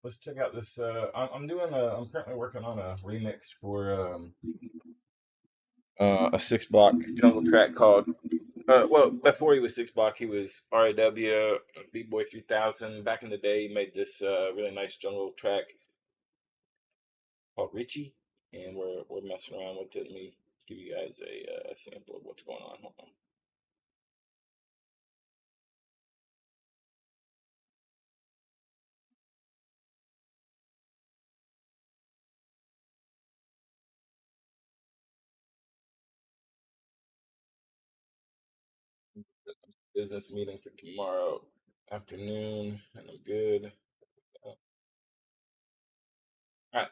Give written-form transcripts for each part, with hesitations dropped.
Let's check out this. I'm doing I'm currently working on a remix for a 6 block jungle track called. Well, before he was 6 block, he was RAW B-Boy 3000. Back in the day, he made this really nice jungle track called Richie, and we're messing around with it. Let me give you guys a sample of what's going on. Hold on. Business meeting for tomorrow afternoon, and I'm good. All right.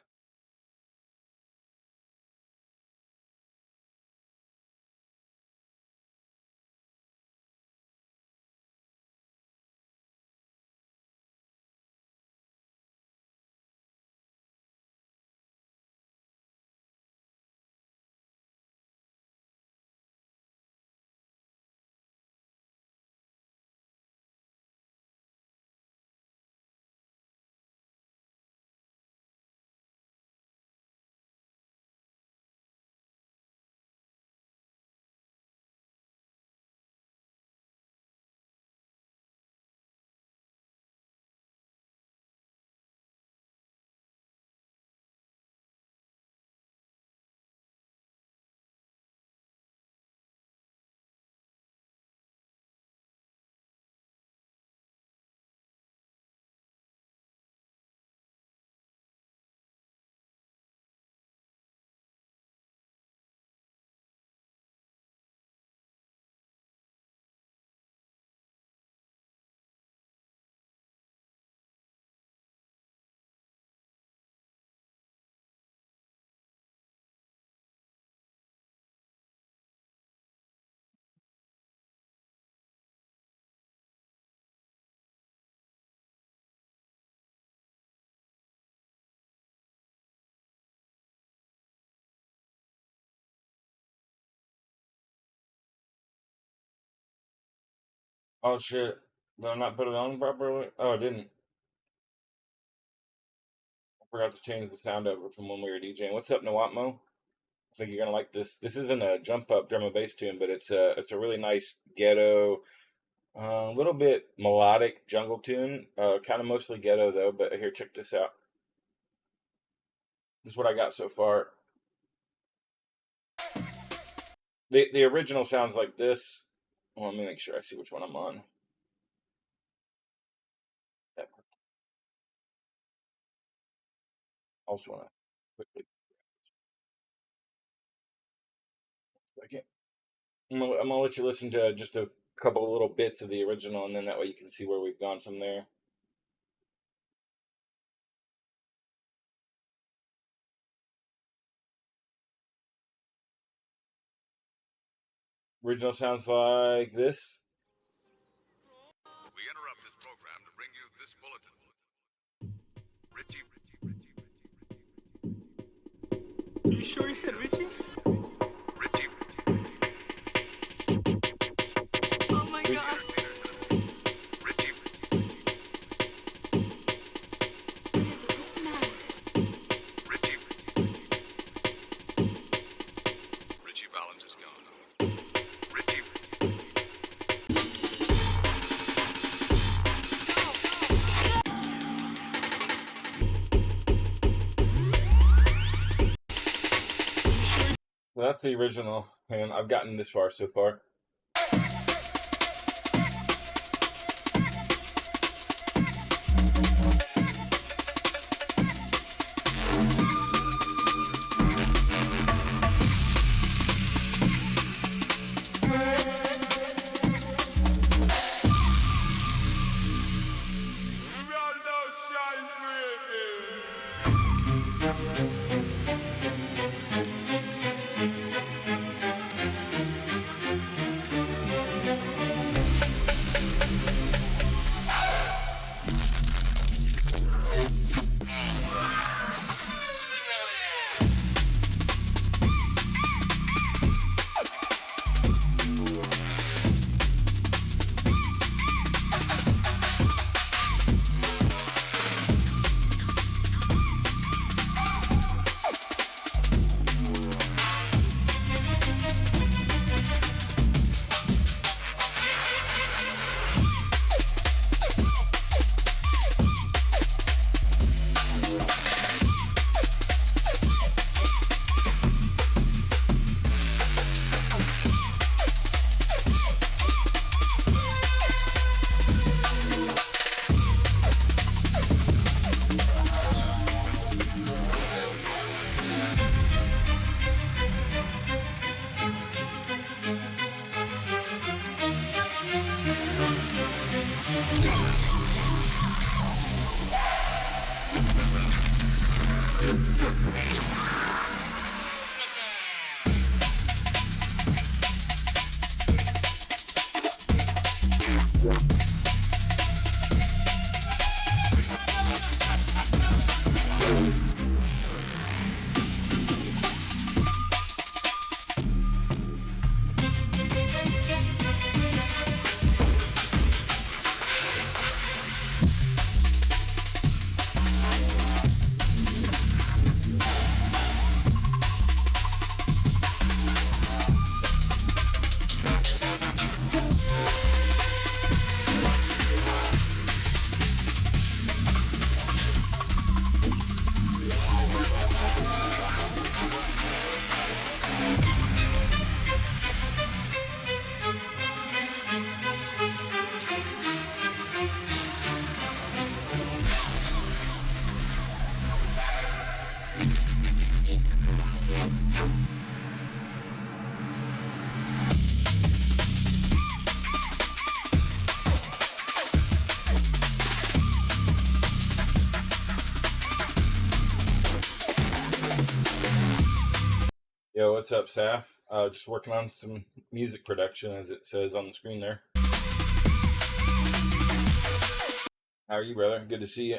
Oh shit! Did I not put it on properly? Oh, I didn't. I forgot to change the sound over from when we were DJing. What's up, Nawatmo? I think you're gonna like this. This isn't a jump up drum and bass tune, but it's a really nice ghetto, a little bit melodic jungle tune. Kind of mostly ghetto though. But here, check this out. This is what I got so far. The original sounds like this. Well, let me make sure I see which one I'm on. Also want to quickly. Second. I'm gonna let you listen to just a couple of little bits of the original, and then that way you can see where we've gone from there. Original sounds like this. We interrupt this program to bring you this bulletin. Richie. You sure you said Richie? Richie. Oh my god. Richie. What is it? What's the matter? Richie. Richie Valens is gone. Richie. So that's the original, and I've gotten this far so far. what's up, Saf? Just working on some music production, as it says on the screen there. How are you, brother? Good to see you.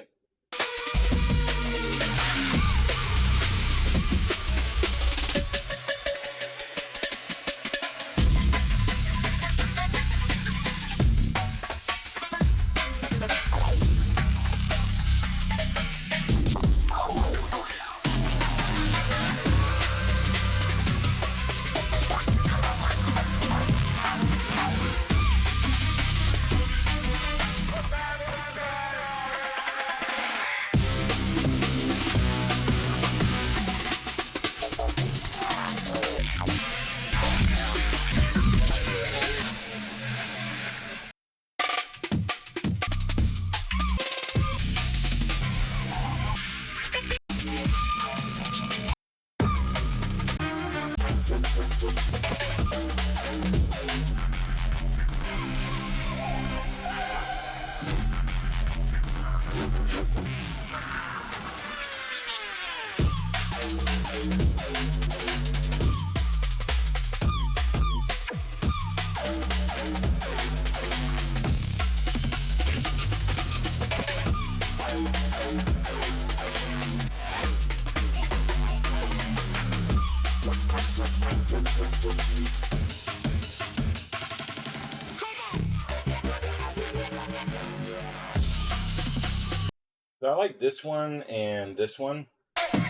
So I like this one and this one. I'm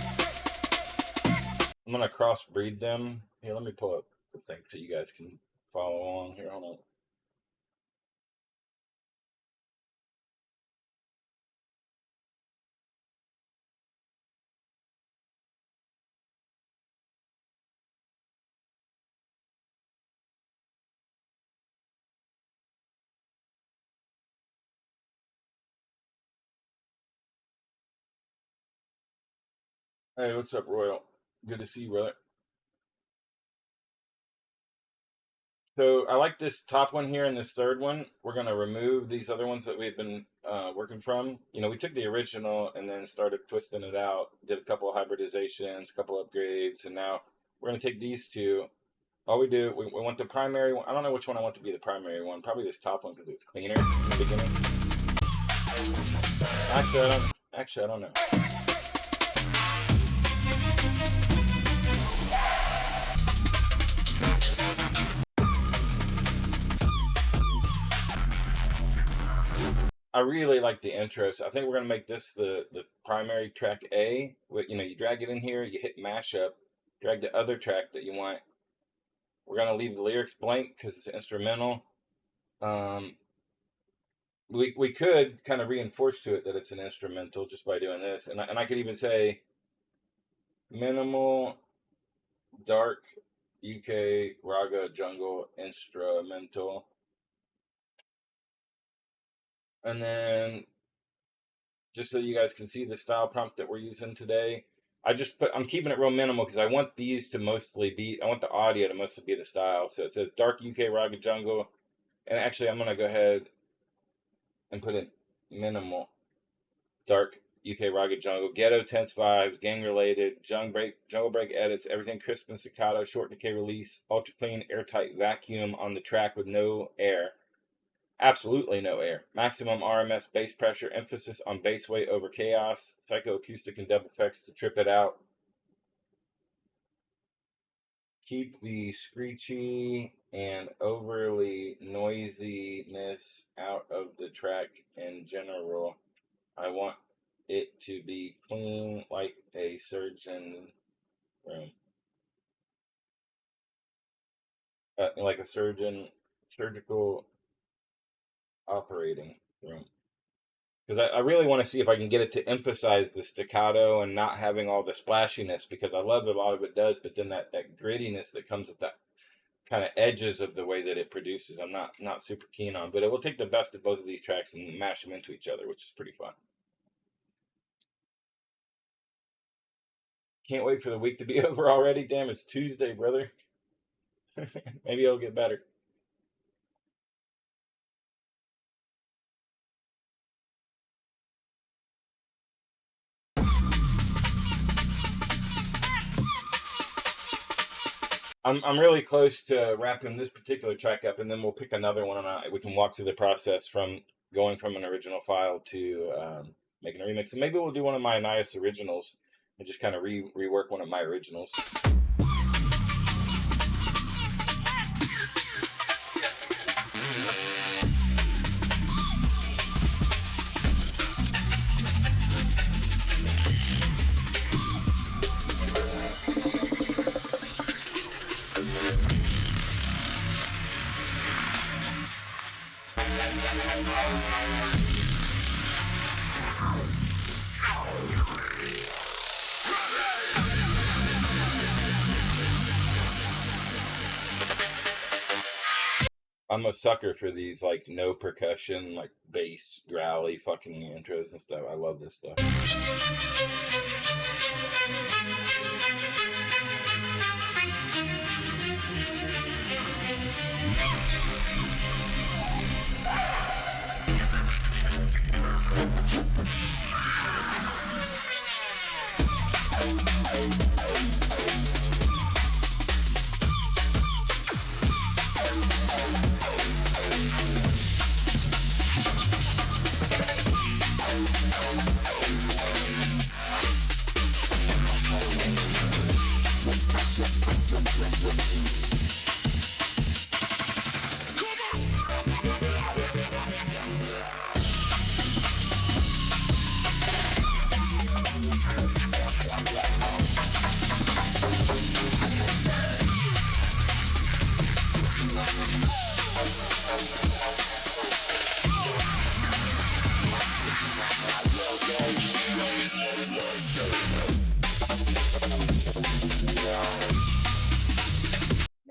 gonna crossbreed them. Here, let me pull up the thing so you guys can follow along. Here, hold on. Hey, what's up, Royal? Good to see you, brother. So I like this top one here and this third one. We're gonna remove these other ones that we've been working from. You know, we took the original and then started twisting it out, did a couple of hybridizations, a couple upgrades, and now we're gonna take these two. All we do, we want the primary one. I don't know which one I want to be the primary one. Probably this top one because it's cleaner in the beginning. Actually, I don't know. I really like the intro, so I think we're gonna make this the primary track A. You know, you drag it in here, you hit mashup, drag the other track that you want. We're gonna leave the lyrics blank because it's instrumental. We could kind of reinforce to it that it's an instrumental just by doing this, and I could even say minimal, dark, UK raga jungle instrumental, and then just so you guys can see the style prompt that we're using today. I'm keeping it real minimal because I want these to mostly be, I want the audio to mostly be the style. So it says dark UK raga jungle, and actually I'm gonna go ahead and put it minimal, dark UK raga jungle, ghetto tense vibes, gang related, jungle break edits, everything crisp and staccato, short decay release, ultra clean, airtight vacuum on the track with no air. Absolutely no air. Maximum RMS bass pressure, emphasis on bass weight over chaos, psychoacoustic and dub effects to trip it out. Keep the screechy and overly noisiness out of the track in general. I want it to be clean like a surgeon room. Like a surgical operating room. Because I really want to see if I can get it to emphasize the staccato and not having all the splashiness, because I love a lot of it does, but then that grittiness that comes with that kind of edges of the way that it produces, I'm not super keen on. But it will take the best of both of these tracks and mash them into each other, which is pretty fun. Can't wait for the week to be over already. Damn, it's Tuesday, brother. Maybe it'll get better. I'm really close to wrapping this particular track up, and then we'll pick another one, and we can walk through the process from going from an original file to making a remix. And maybe we'll do one of my Annias originals and just kind of rework one of my originals. I'm a sucker for these like no percussion, like bass, growly fucking intros and stuff. I love this stuff.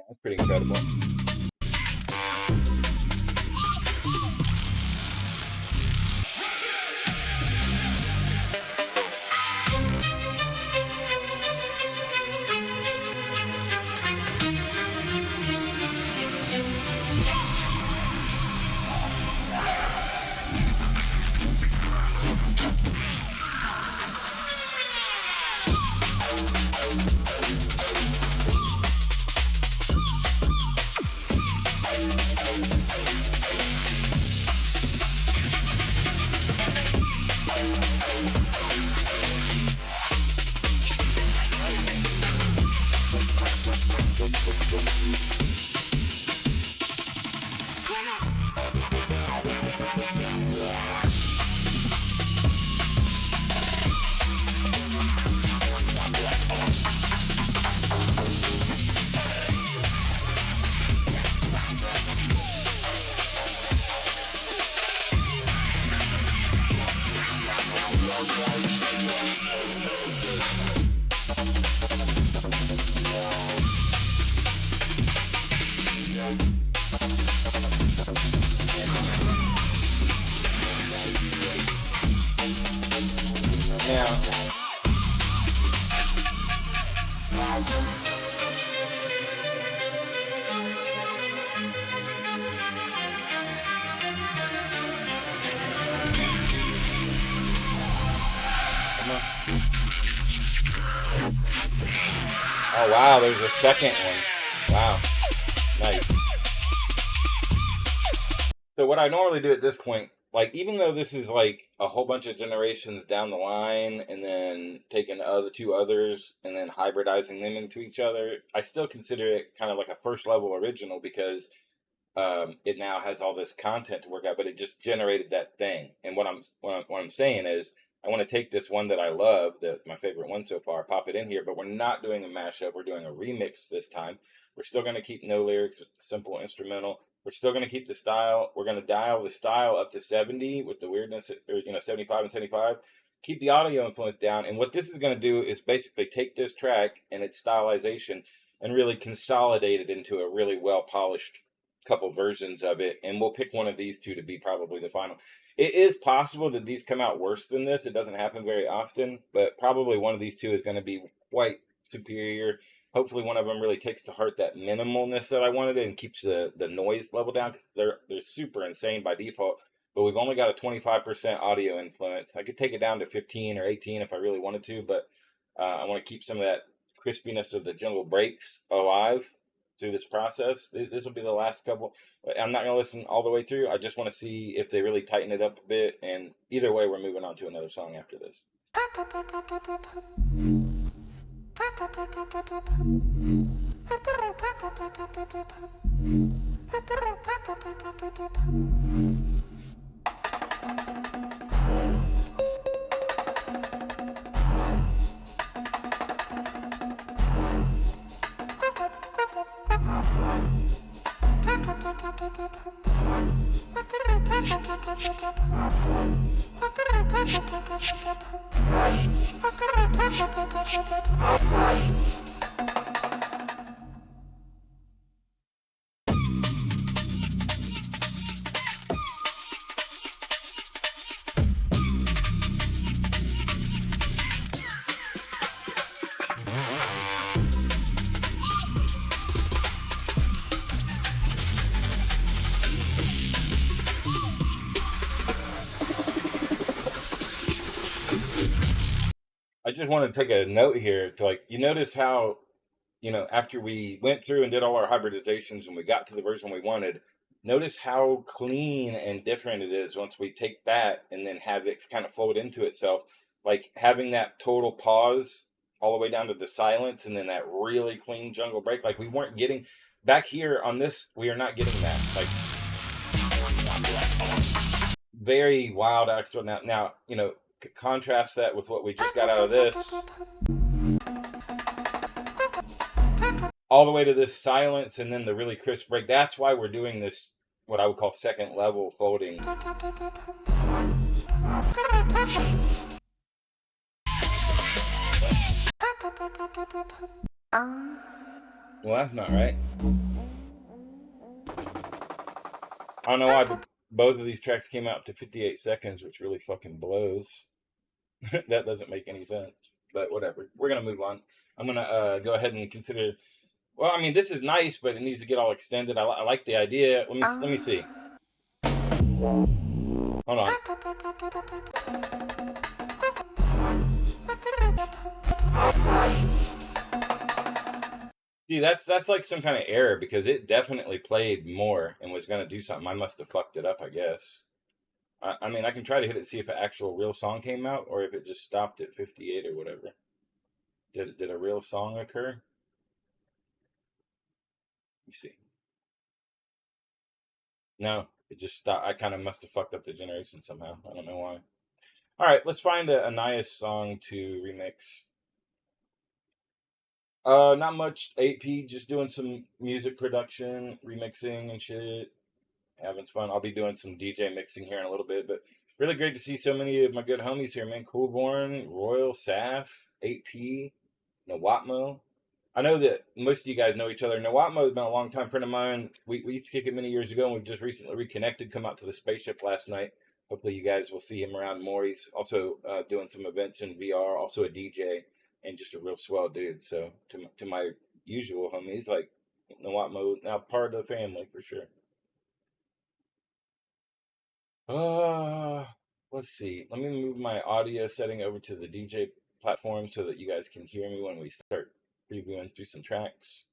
That's pretty incredible. Now, come on. Oh wow, there's a second one. Wow, nice. So what I normally do at this point, like even though this is like a whole bunch of generations down the line, and then taking other two others and then hybridizing them into each other, I still consider it kind of like a first level original because it now has all this content to work out, but it just generated that thing. And what I'm saying is, I want to take this one that I love, that my favorite one so far, pop it in here, but we're not doing a mashup. We're doing a remix this time. We're still going to keep no lyrics with the simple instrumental. We're still going to keep the style. We're going to dial the style up to 70 with the weirdness, or 75 and 75. Keep the audio influence down. And what this is going to do is basically take this track and its stylization and really consolidate it into a really well polished couple versions of it, and we'll pick one of these two to be probably the final. It is possible that these come out worse than this. It doesn't happen very often, but probably one of these two is going to be quite superior. Hopefully one of them really takes to heart that minimalness that I wanted and keeps the noise level down, because they're super insane by default, but we've only got a 25% audio influence. I could take it down to 15 or 18 if I really wanted to, but I want to keep some of that crispiness of the jungle breaks alive. through this process. This will be the last couple. I'm not gonna listen all the way through. I just want to see if they really tighten it up a bit. And either way, we're moving on to another song after this. I just want to take a note here to you notice how, after we went through and did all our hybridizations and we got to the version we wanted, notice how clean and different it is once we take that and then have it kind of fold into itself. Like having that total pause all the way down to the silence and then that really clean jungle break. Like we weren't getting back here on this, we are not getting that. Like very wild extra. Now, contrast that with what we just got out of this. All the way to this silence and then the really crisp break. That's why we're doing this, what I would call second level folding. Well, that's not right. I don't know why, but both of these tracks came out to 58 seconds, which really fucking blows. That doesn't make any sense, but whatever. We're going to move on. I'm going to go ahead and consider. Well, I mean, this is nice, but it needs to get all extended. I like the idea. Let me see. Hold on. See, that's like some kind of error because it definitely played more and was going to do something. I must have fucked it up, I guess. I mean, I can try to hit it, see if an actual real song came out or if it just stopped at 58 or whatever. Did a real song occur? Let me see. No, it just stopped. I kind of must have fucked up the generation somehow. I don't know why. All right, let's find a Annias song to remix. Not much. 8P, just doing some music production, remixing and shit. Having fun. I'll be doing some DJ mixing here in a little bit, but really great to see so many of my good homies here, man. Coolborn, Royal, Saf, 8P, Nawatmo. I know that most of you guys know each other. Nawatmo has been a long time friend of mine. We used to kick it many years ago, and we've just recently reconnected. Come out to the spaceship last night. Hopefully, you guys will see him around more. He's also doing some events in VR, also a DJ, and just a real swell dude. So, to my usual homies, like Nawatmo, now part of the family for sure. Let's see. Let me move my audio setting over to the DJ platform so that you guys can hear me when we start previewing through some tracks.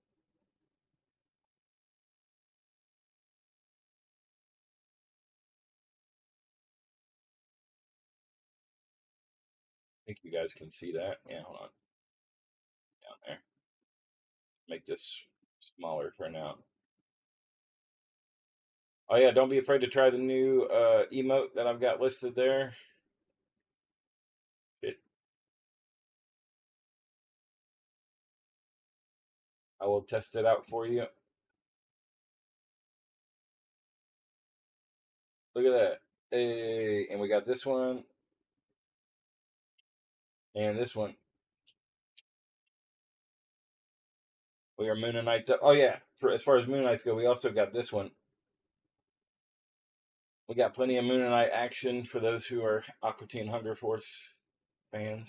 I think you guys can see that. Yeah, hold on. Down there. Make this smaller for now. Oh yeah, don't be afraid to try the new emote that I've got listed there. I will test it out for you. Look at that. Hey, and we got this one. And this one. We are Moonanites. Oh yeah, as far as Moonanites go, we also got this one. We got plenty of Moonanite action for those who are Aqua Teen Hunger Force fans.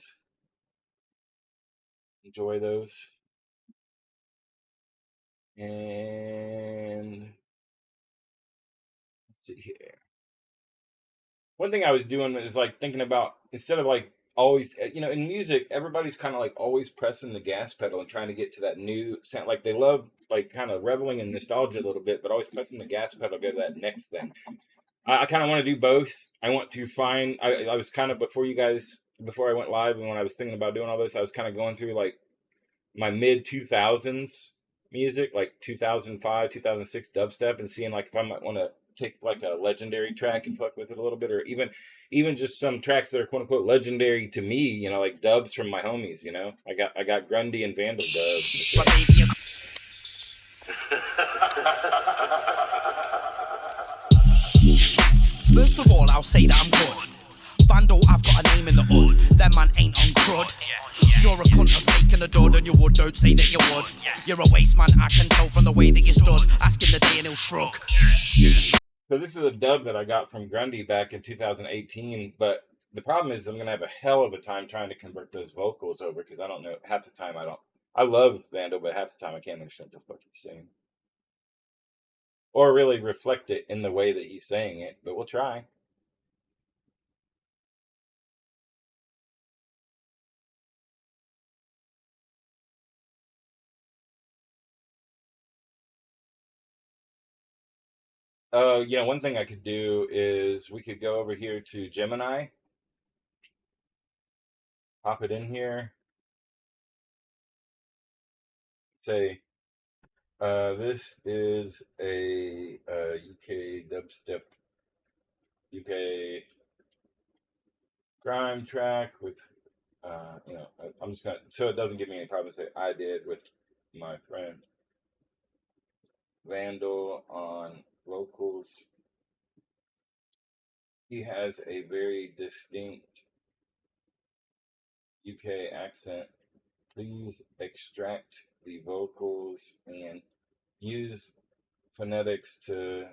Enjoy those. And let's see here. One thing I was doing is thinking about, instead of always, in music, everybody's kind of like always pressing the gas pedal and trying to get to that new sound. Like they love like kind of reveling in nostalgia a little bit, but always pressing the gas pedal to go to that next thing. I kind of want to do both. I want to find. I was kind of before I went live, and when I was thinking about doing all this, I was kind of going through like my mid 2000s music, like 2005, 2006 dubstep, and seeing like if I might want to take like a legendary track and fuck with it a little bit, or even just some tracks that are quote unquote legendary to me, like dubs from my homies. I got Grundy and Vandal dubs. First of all, I'll say that I'm good. Vandal, I've got a name in the hood. That man ain't on crud. You're a cunt, a fake and a dud, and you would. Don't say that you would. You're a waste man, I can tell from the way that you stood. Ask him the day and he'll shrug. So this is a dub that I got from Grundy back in 2018, but the problem is I'm going to have a hell of a time trying to convert those vocals over, because I don't know, half the time I love Vandal, but half the time I can't understand what the fuck he's saying. Or really reflect it in the way that he's saying it, but we'll try. One thing I could do is we could go over here to Gemini, pop it in here, say, this is a UK dubstep, UK grime track with, I'm just gonna, so it doesn't give me any problems, say I did with my friend Vandal on vocals. He has a very distinct UK accent. Please extract the vocals and use phonetics to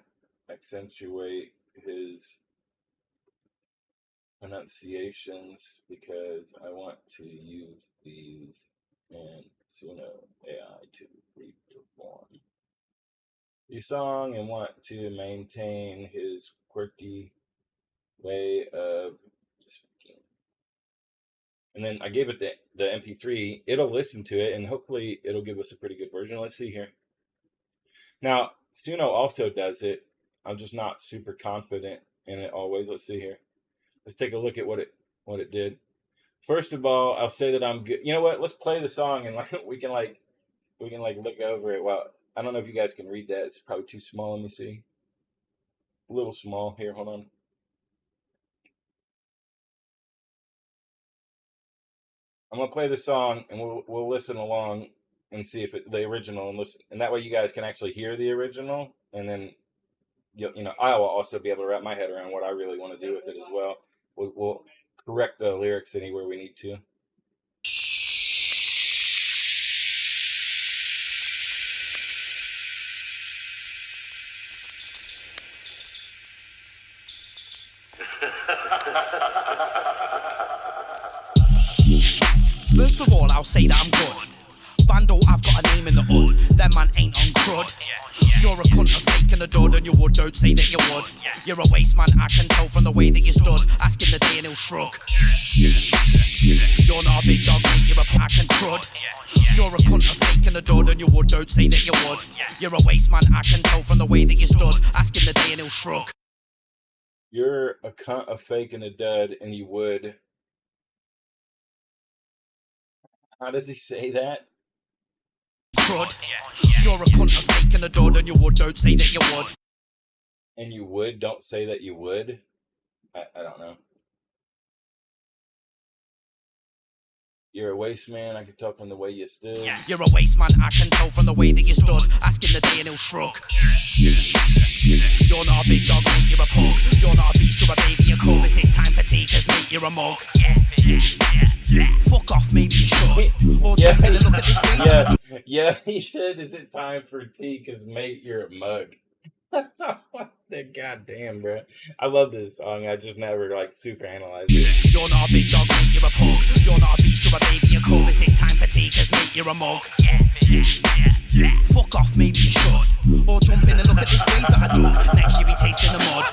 accentuate his pronunciations, because I want to use these in Suno AI to reform the song and want to maintain his quirky way of speaking. And then I gave it the MP3. It'll listen to it, and hopefully it'll give us a pretty good version. Let's see here. Now, Suno also does it. I'm just not super confident in it always. Let's see here. Let's take a look at what it did. First of all, I'll say that I'm good. You know what? Let's play the song and we can look over it. Well, I don't know if you guys can read that. It's probably too small. Let me see. A little small here. Hold on. I'm gonna play the song and we'll listen along and see if the original, and listen, and that way you guys can actually hear the original, and then I will also be able to wrap my head around what I really want to do with it as well. We'll correct the lyrics anywhere we need to. First of all, I'll say that I'm good. Vandal, I've got a name in the hood. That man ain't on crud. You're a cunt, a fake and a dud, and you would. Don't say that you would. You're a waste man, I can tell from the way that you stood. Ask him the day and he'll shrug. You're not a big dog, mate, you're a pack and crud. You're a cunt, a fake and a dud, and you would. Don't say that you would. You're a waste man, I can tell from the way that you stood. Ask him the day and he'll shrug. You're a cunt, a fake and a dud, and you would. How does he say that? Crud. You're a cunt, a fake and a dud, and you would. Don't say that you would. And you would? Don't say that you would? I don't know. You're a waste man, I can tell from the way you stood. You're a waste man, I can tell from the way that you stood. Ask him the day and he'll shrug. You're not a big dog, mate, you're a pug. You're not a beast, you're a baby, a cub. Is it time for tea? Cause mate, you're a mug. Fuck off, maybe you should. Or Yeah, take a look at this green. yeah, he said, is it time for tea? Cause mate, you're a mug. Goddamn, bro. I love this song. I just never super analyzed it. You're not a big dog, mate, you're a pug. You're not a beast, you're a baby, a cub. Is it time for tea? Cause mate, you're a mug. Fuck off, maybe you should. Or jump in and look at this grave that I dug. Next you be tasting the mud.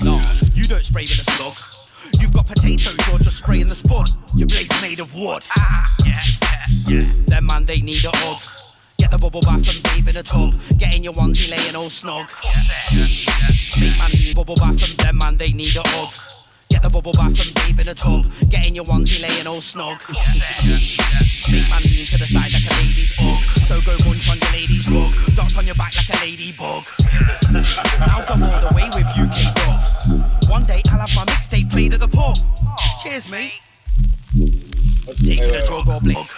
No, you don't spray with a slug. You've got potatoes, of wood. Them man, they need a hug. Get the bubble bath and bathe in a tub. Get in your onesie, laying all snug. Big man need bubble bath and them man, they need a hug. Get the bubble bath and bathe in a tub. Get in your onesie, laying all snug. Big man lean to the side like a lady's hug. So go munch on your lady's rug. Dots on your back like a ladybug. Now go all the way with UK dub. One day I'll have my mixtape played at the pub. Cheers, mate. Taking a drug or blink.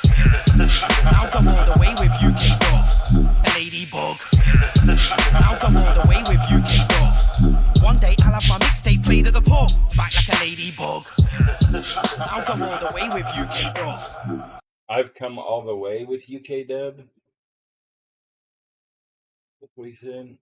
Now go all the way with UK dub. A ladybug. Now go all the way with UK dub. One day I'll have my mixtape played at the pub. Back like a ladybug. Now go all the way with UK dub. I've come all the way with UK dub. That's what he said.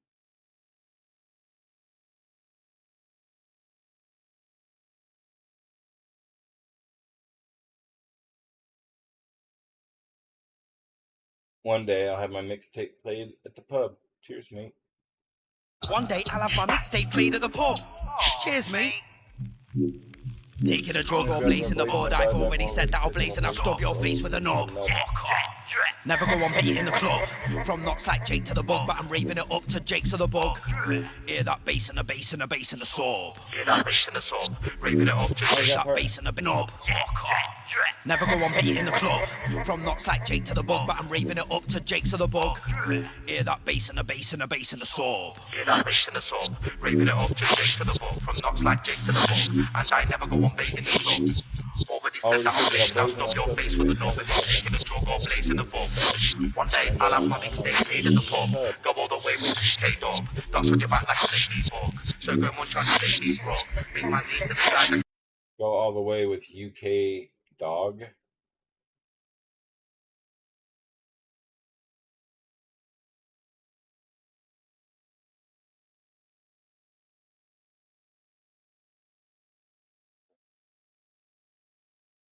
One day I'll have my mixtape played at the pub. Cheers, mate. One day I'll have my mixtape played at the pub. Cheers, mate. Taking a drug or blazing the board. I've already said that I'll blaze and I'll stub your face with a knob. Never go on beat in the club. From knots like Jake to the bug, but I'm raving it up to Jake to the bug. Hear that bass and the bass and the bass and the sob. Hear that bass and the sob. Raving it up to Jake, that bass and the knob. Never go on beat in the club. From knots like Jake to the bug, but I'm raving it up to Jake to the bug. Hear that bass and the bass and the bass and the sob. Hear that bass and the sob. Raving it up to Jake to the bug. From knots like Jake to the bug, and I never go on beat in the club. Already said that I'll blaze, now stop your face with a knob. If I'm taking a drug or blaze in the pub. One day I'll have my mixtape made in the pub. Go all the way with UK dog. Dance on your back like a ladybug. So go munch on your lady's rug. Big man lean to the side. Go all the way with UK dog.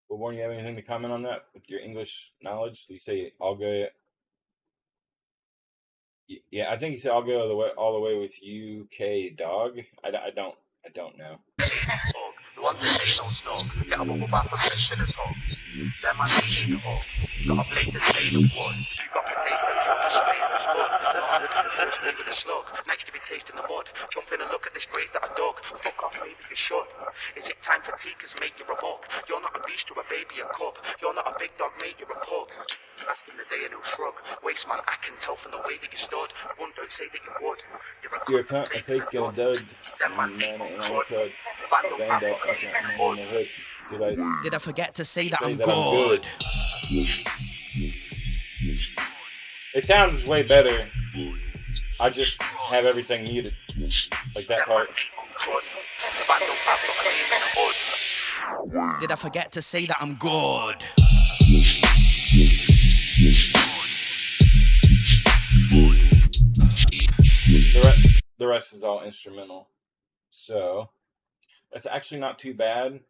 But Warren, you have anything to comment on that with your English knowledge? Do you say I'll go? Yeah, I think he said I'll go all the way with UK dog. I don't know. The ones that say don't stop. Get a bubble bath and fish in the top. Them man ain't in the hole. Got a blade that's made of wood. Got the taste of the spray in the spud. Not the first made with a slug. Next to be tasting the mud. Jump in and look at this grave that I dug. Fuck off, maybe you should. Is it time for tea? Cause mate, you're a bug. You're not a beast, you're a baby, a cub. You're not a big dog, mate, you're a pug. Asking the day and he'll shrug. Waste man, I can tell from the way that you stood. One don't say that you would. You're a fake dud. Did I forget to say that I'm good? It sounds way better. I just have everything muted, like that part. Did I forget to say that I'm good? The rest is all instrumental, so that's actually not too bad.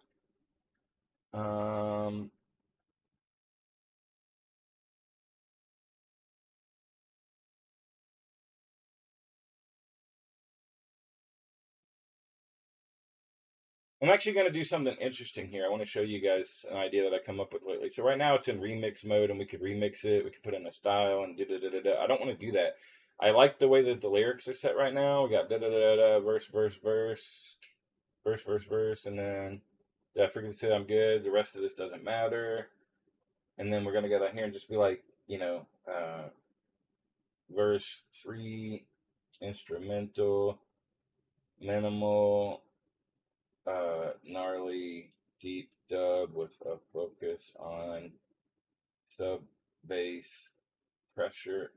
I'm actually going to do something interesting here. I want to show you guys an idea that I come up with lately. So right now it's in remix mode, and we could remix it. We could put in a style and da-da-da-da-da. I don't want to do that. I like the way that the lyrics are set right now. We got da-da-da-da, verse, verse, verse, verse, verse, verse, and then did I forget to say I'm good? The rest of this doesn't matter. And then we're going to go down here and just be like, verse 3, instrumental, minimal, gnarly, deep dub with a focus on sub bass, pressure,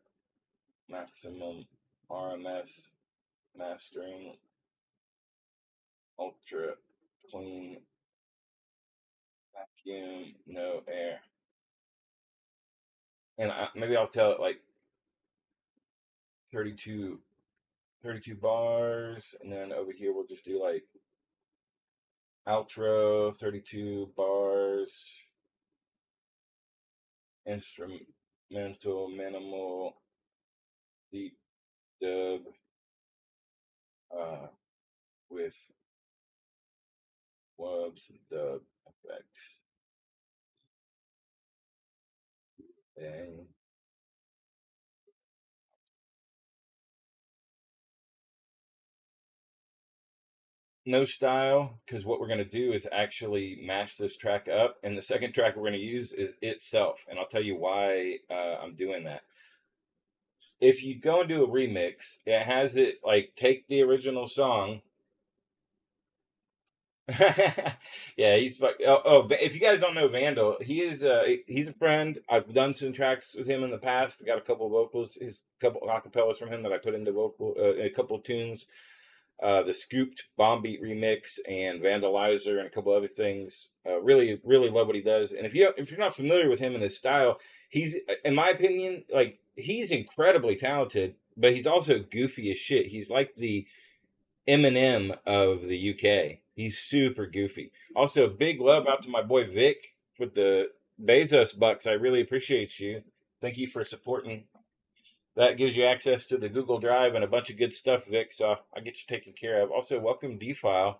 maximum RMS, mastering, ultra clean, vacuum, no air. And maybe I'll tell it like 32 bars, and then over here we'll just do like outro, 32 bars, instrumental, minimal, deep dub, with wubs, dub effects. Dang. No style, because what we're going to do is actually mash this track up, and the second track we're going to use is itself, and I'll tell you why I'm doing that. If you go and do a remix, it has it like take the original song. Yeah, he's if you guys don't know Vandal, he's a friend. I've done some tracks with him in the past. Got a couple of vocals, his couple acapellas from him that I put into a couple of tunes. The Scooped Bomb Beat remix and Vandalizer and a couple other things. Really, really love what he does. And if you're not familiar with him and his style, he's, in my opinion, like he's incredibly talented, but he's also goofy as shit. He's like the Eminem of the UK. He's super goofy. Also, big love out to my boy Vic with the Bezos bucks. I really appreciate you. Thank you for supporting. That gives you access to the Google Drive and a bunch of good stuff, Vic. So I get you taken care of. Also, welcome D-File.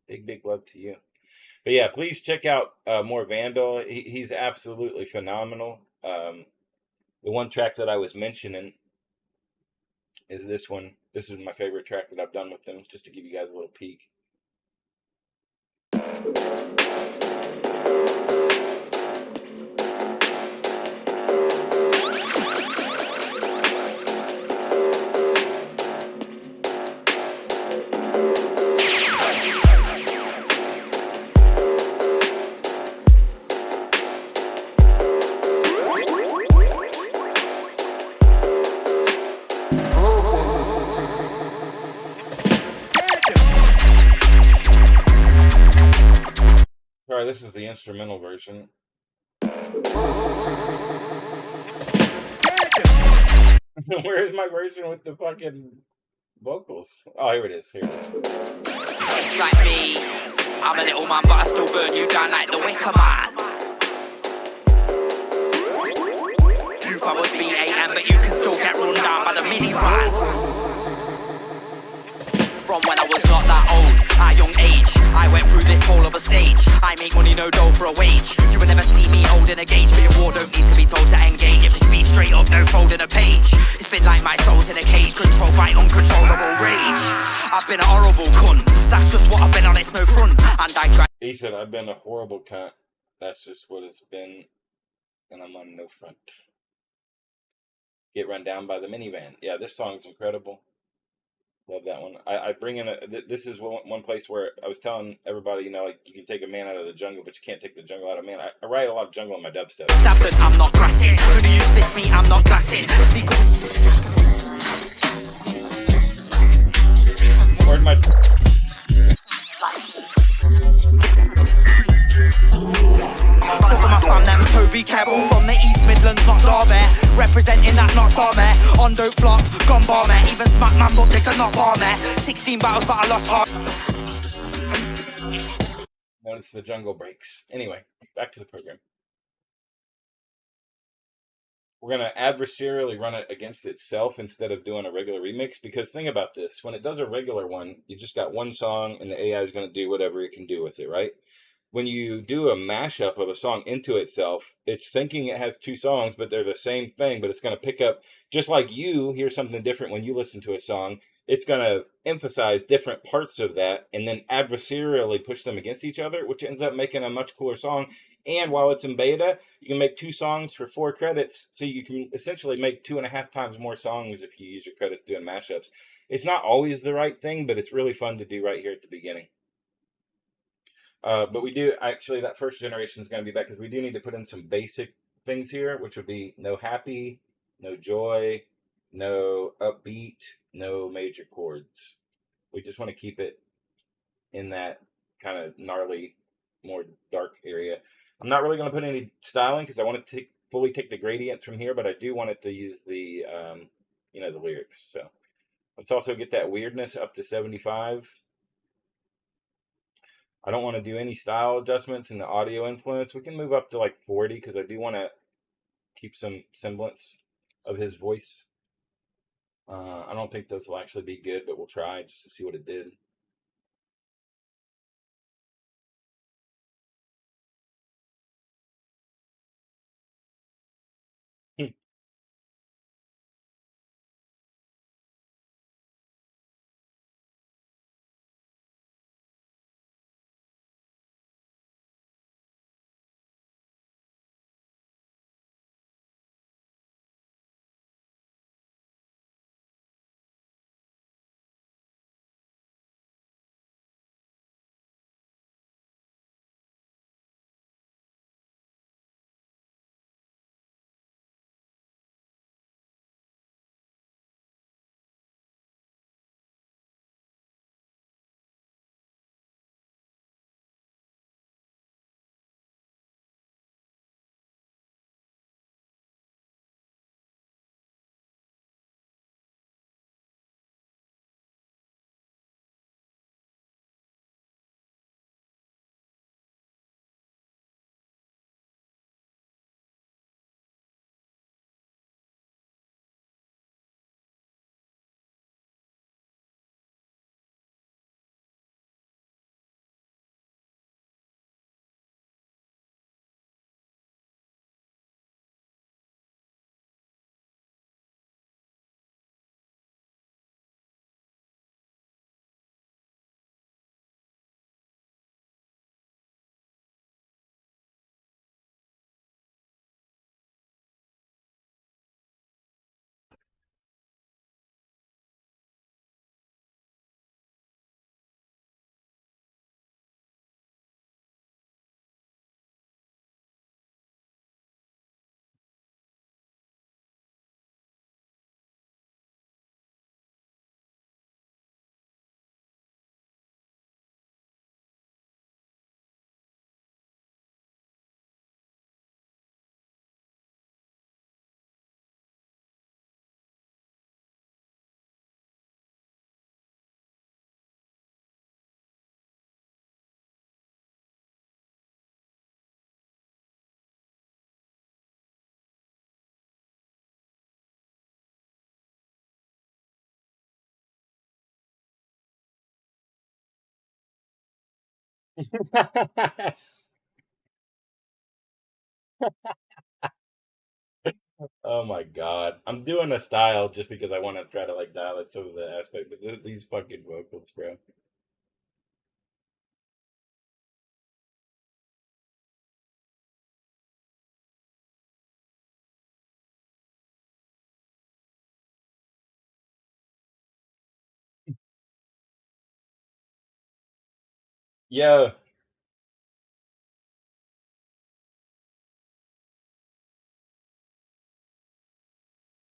Big love to you. But yeah, please check out more Vandal. He's absolutely phenomenal. The one track that I was mentioning is this one. This is my favorite track that I've done with them, just to give you guys a little peek. Sorry, this is the instrumental version. Where's my version with the fucking vocals? Oh, here it is. It's like me, I'm a little man, but I still burn you down like the Wicker Man. You thought was V8, but you can still get run down by the minivan. From when I was not that old, at a young age, I went through this whole of a stage. I make money, no dough for a wage. You will never see me holding a gauge, but your war don't need to be told to engage. If it's beat straight up, no folding a page. It's been like my soul's in a cage, controlled by uncontrollable rage. I've been a horrible cunt, that's just what I've been on, it's no front. And I try. He said, I've been a horrible cunt. That's just what it's been, and I'm on no front. Get run down by the minivan. Yeah, this song's incredible. Love that one. I bring in this is one place where I was telling everybody, you know, like you can take a man out of the jungle, but you can't take the jungle out of man. I write a lot of jungle in my dubstep. Stabbed, I'm not grassing. Who do you fist me? I'm not glassing. Where's my... Fuck with my fam, them Toby Carroll from the East Midlands, not Derby. Representing that not Army. On dope flop, gone bar me. Even smack man, but they could not bar me. 16 battles, but I lost heart. Notice the jungle breaks. Anyway, back to the program. We're going to adversarially run it against itself instead of doing a regular remix, because think about this. When it does a regular one, you just got one song and the AI is going to do whatever it can do with it, right? When you do a mashup of a song into itself, it's thinking it has two songs, but they're the same thing, but it's going to pick up, just like you hear something different when you listen to a song, it's going to emphasize different parts of that and then adversarially push them against each other, which ends up making a much cooler song. And while it's in beta, you can make 2 songs for 4 credits, so you can essentially make 2.5 times more songs if you use your credits doing mashups. It's not always the right thing, but it's really fun to do right here at the beginning. But we do, actually, that first generation is going to be back, because we do need to put in some basic things here, which would be no happy, no joy, no upbeat, no major chords. We just want to keep it in that kind of gnarly, more dark area. I'm not really going to put any styling, because I want to fully take the gradients from here, but I do want it to use the, you know, the lyrics. So let's also get that weirdness up to 75. I don't want to do any style adjustments in the audio influence. We can move up to like 40, because I do want to keep some semblance of his voice. I don't think those will actually be good, but we'll try just to see what it did. Oh my god. I'm doing a style just because I want to try to like dial it some of the aspect, but these fucking vocals, bro. Yo,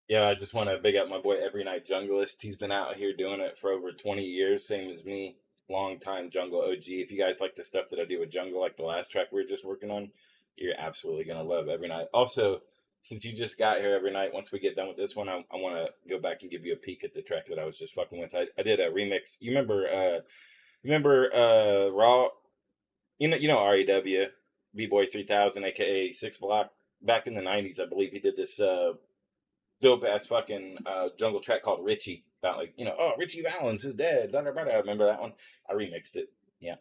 yeah, I just want to big up my boy Every Night Junglist. He's been out here doing it for over 20 years, same as me. Long time jungle OG. If you guys like the stuff that I do with jungle, like the last track we were just working on, you're absolutely gonna love Every Night. Also, since you just got here every night, once we get done with this one, I want to go back and give you a peek at the track that I was just fucking with. I did a remix. You remember Raw? You know REW, B Boy 3000, aka Six Block. Back in the 90s, I believe he did this dope ass fucking jungle track called Richie about like oh Richie Valens is dead. Blah, blah, blah. Remember that one? I remixed it. Yeah.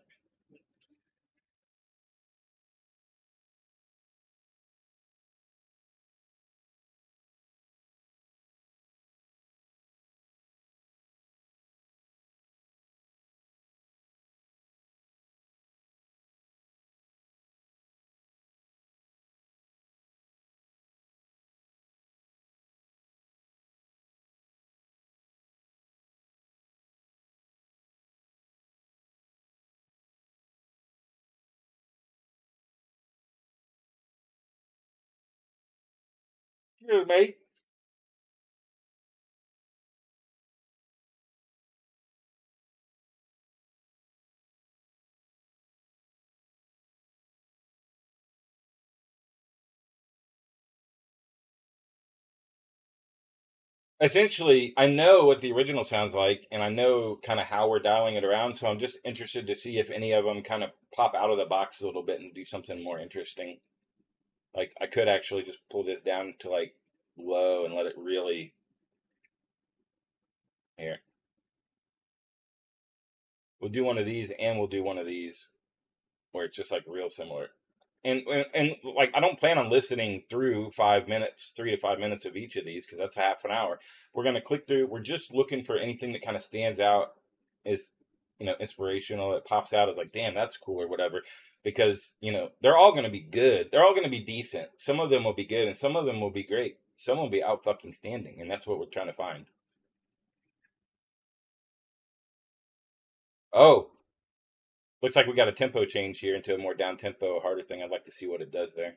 Sure, mate. Essentially, I know what the original sounds like, and I know kind of how we're dialing it around. So I'm just interested to see if any of them kind of pop out of the box a little bit and do something more interesting. Like I could actually just pull this down to like low and let it really here. We'll do one of these, and we'll do one of these where it's just like real similar. And like I don't plan on listening through 5 minutes, 3 to 5 minutes of each of these because that's half an hour. We're gonna click through. We're just looking for anything that kind of stands out as inspirational. It pops out as like, damn, that's cool or whatever. Because they're all gonna be good. They're all gonna be decent. Some of them will be good, and some of them will be great. Some will be out fucking standing, and that's what we're trying to find. Oh, looks like we got a tempo change here into a more down tempo, harder thing. I'd like to see what it does there.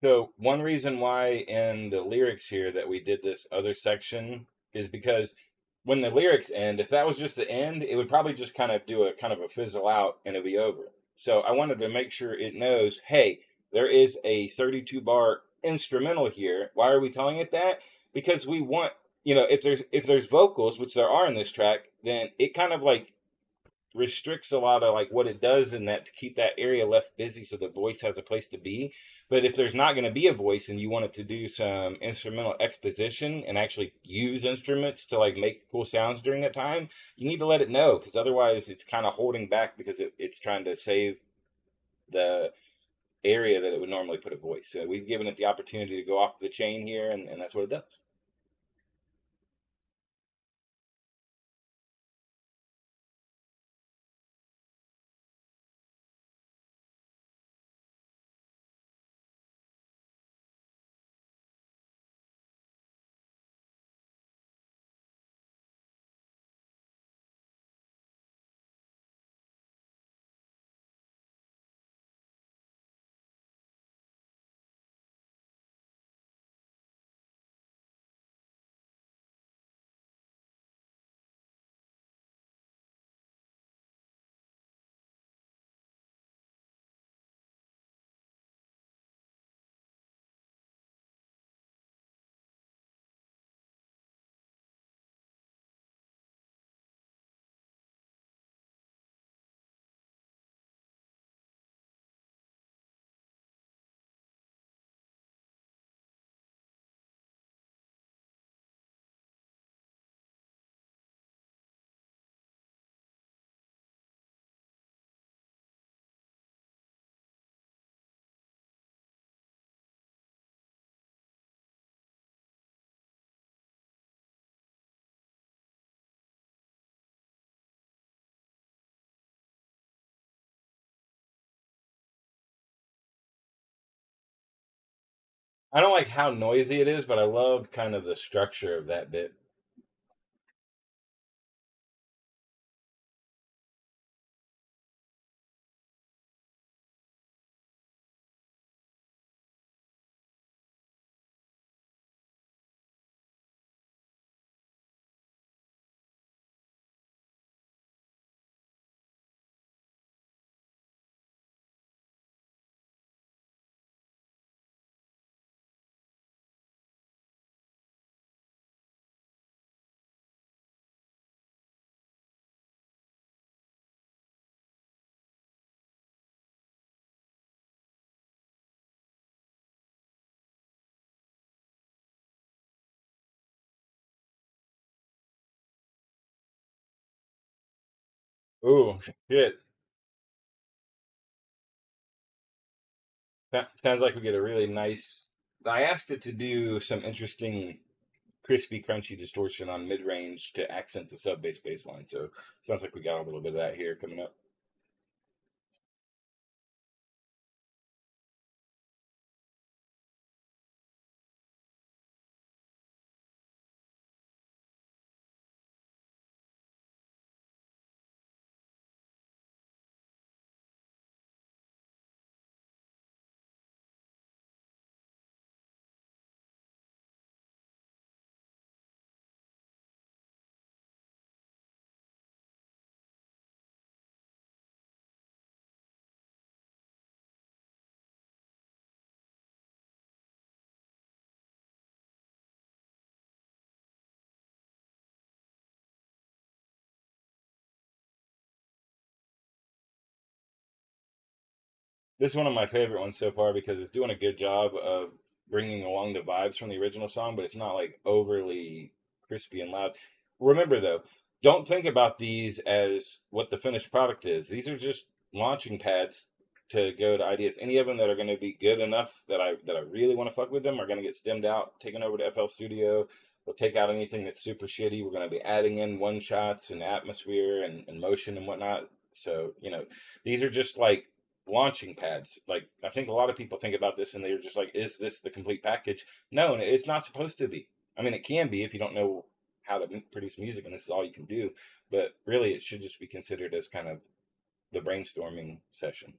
So one reason why in the lyrics here that we did this other section is because when the lyrics end, if that was just the end, it would probably just kind of do a kind of a fizzle out and it'd be over. So I wanted to make sure it knows, hey, there is a 32 bar instrumental here. Why are we telling it that? Because we want, if there's vocals, which there are in this track, then it kind of like restricts a lot of like what it does in that to keep that area less busy so the voice has a place to be. But if there's not going to be a voice and you want it to do some instrumental exposition and actually use instruments to like make cool sounds during that time, you need to let it know because otherwise it's kind of holding back because it's trying to save the area that it would normally put a voice. So we've given it the opportunity to go off the chain here, and that's what it does. I don't like how noisy it is, but I love kind of the structure of that bit. Ooh, shit. That sounds like we get a really nice. I asked it to do some interesting crispy, crunchy distortion on mid range to accent the sub bass line. So sounds like we got a little bit of that here coming up. This is one of my favorite ones so far because it's doing a good job of bringing along the vibes from the original song, but it's not like overly crispy and loud. Remember though, don't think about these as what the finished product is. These are just launching pads to go to ideas. Any of them that are going to be good enough that I really want to fuck with them are going to get stemmed out, taken over to FL Studio. We'll take out anything that's super shitty. We're going to be adding in one shots and atmosphere and motion and whatnot. So, these are just like launching pads. Like I think a lot of people think about this and they're just like, is this the complete package? No, it's not supposed to be. I mean, it can be if you don't know how to produce music and this is all you can do. But really, it should just be considered as kind of the brainstorming session.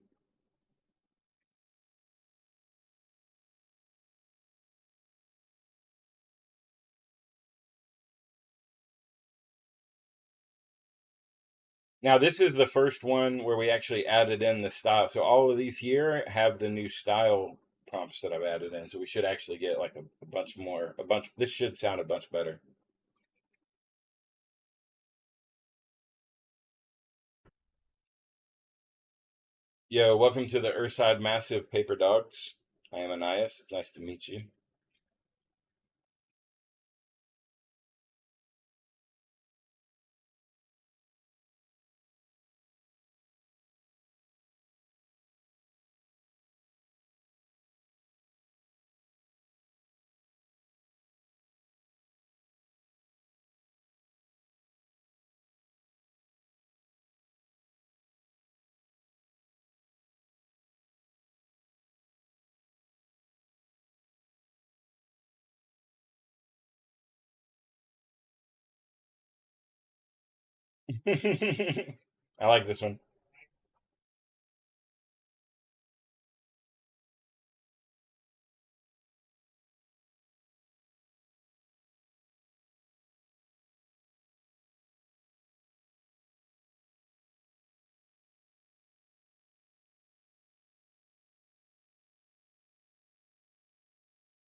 Now, this is the first one where we actually added in the style. So all of these here have the new style prompts that I've added in. So we should actually get like a bunch more, a bunch. This should sound a bunch better. Yo, welcome to the Earthside Massive Paper Dogs. I am Annias. It's nice to meet you. I like this one.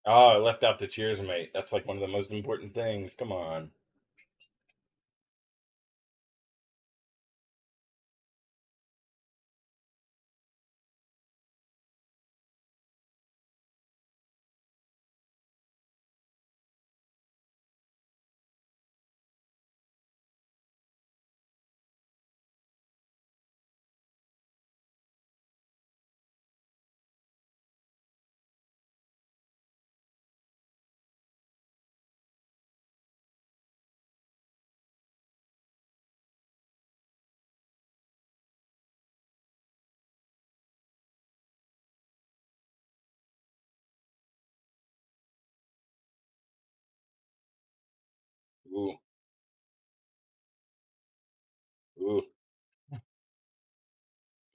Oh, I left out the cheers, mate. That's like one of the most important things. Come on.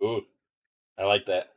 Ooh, I like that.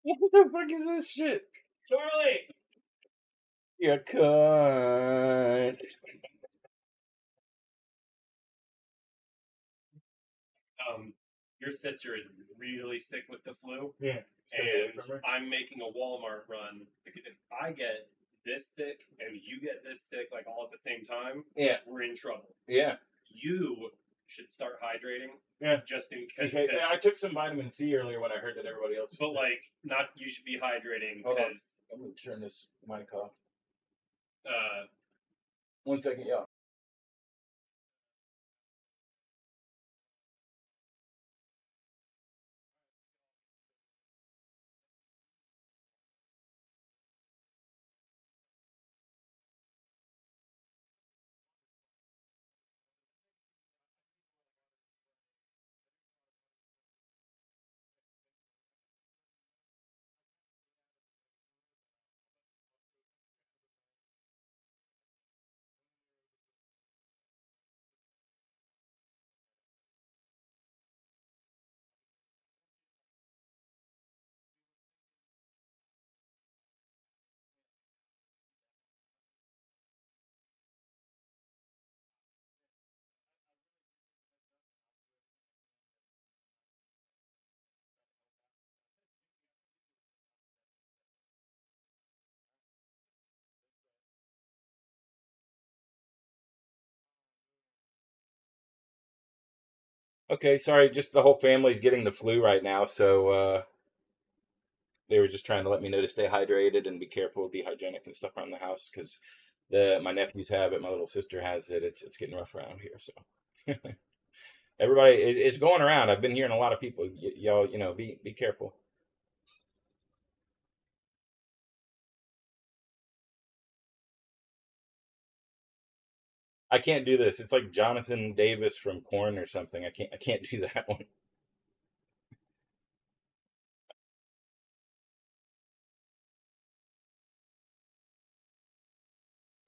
What the fuck is this shit? Charlie! You cunt. Your sister is really sick with the flu, Yeah. and I'm making a Walmart run because if I get this sick and you get this sick like all at the same time, Yeah. we're in trouble. Yeah. You should start hydrating. Yeah. Just in case. Okay. I took some vitamin C earlier when I heard that everybody else was But sick. like, not you should be hydrating Hold on. because. I'm gonna turn this mic off. 1 second, y'all. Okay, sorry, just the whole family's getting the flu right now, so they were just trying to let me know to stay hydrated and be careful, be hygienic and stuff around the house because my nephews have it, my little sister has it. It's getting rough around here, so everybody, it's going around. I've been hearing a lot of people, y'all, be careful. I can't do this. It's like Jonathan Davis from Korn or something. I can't do that one.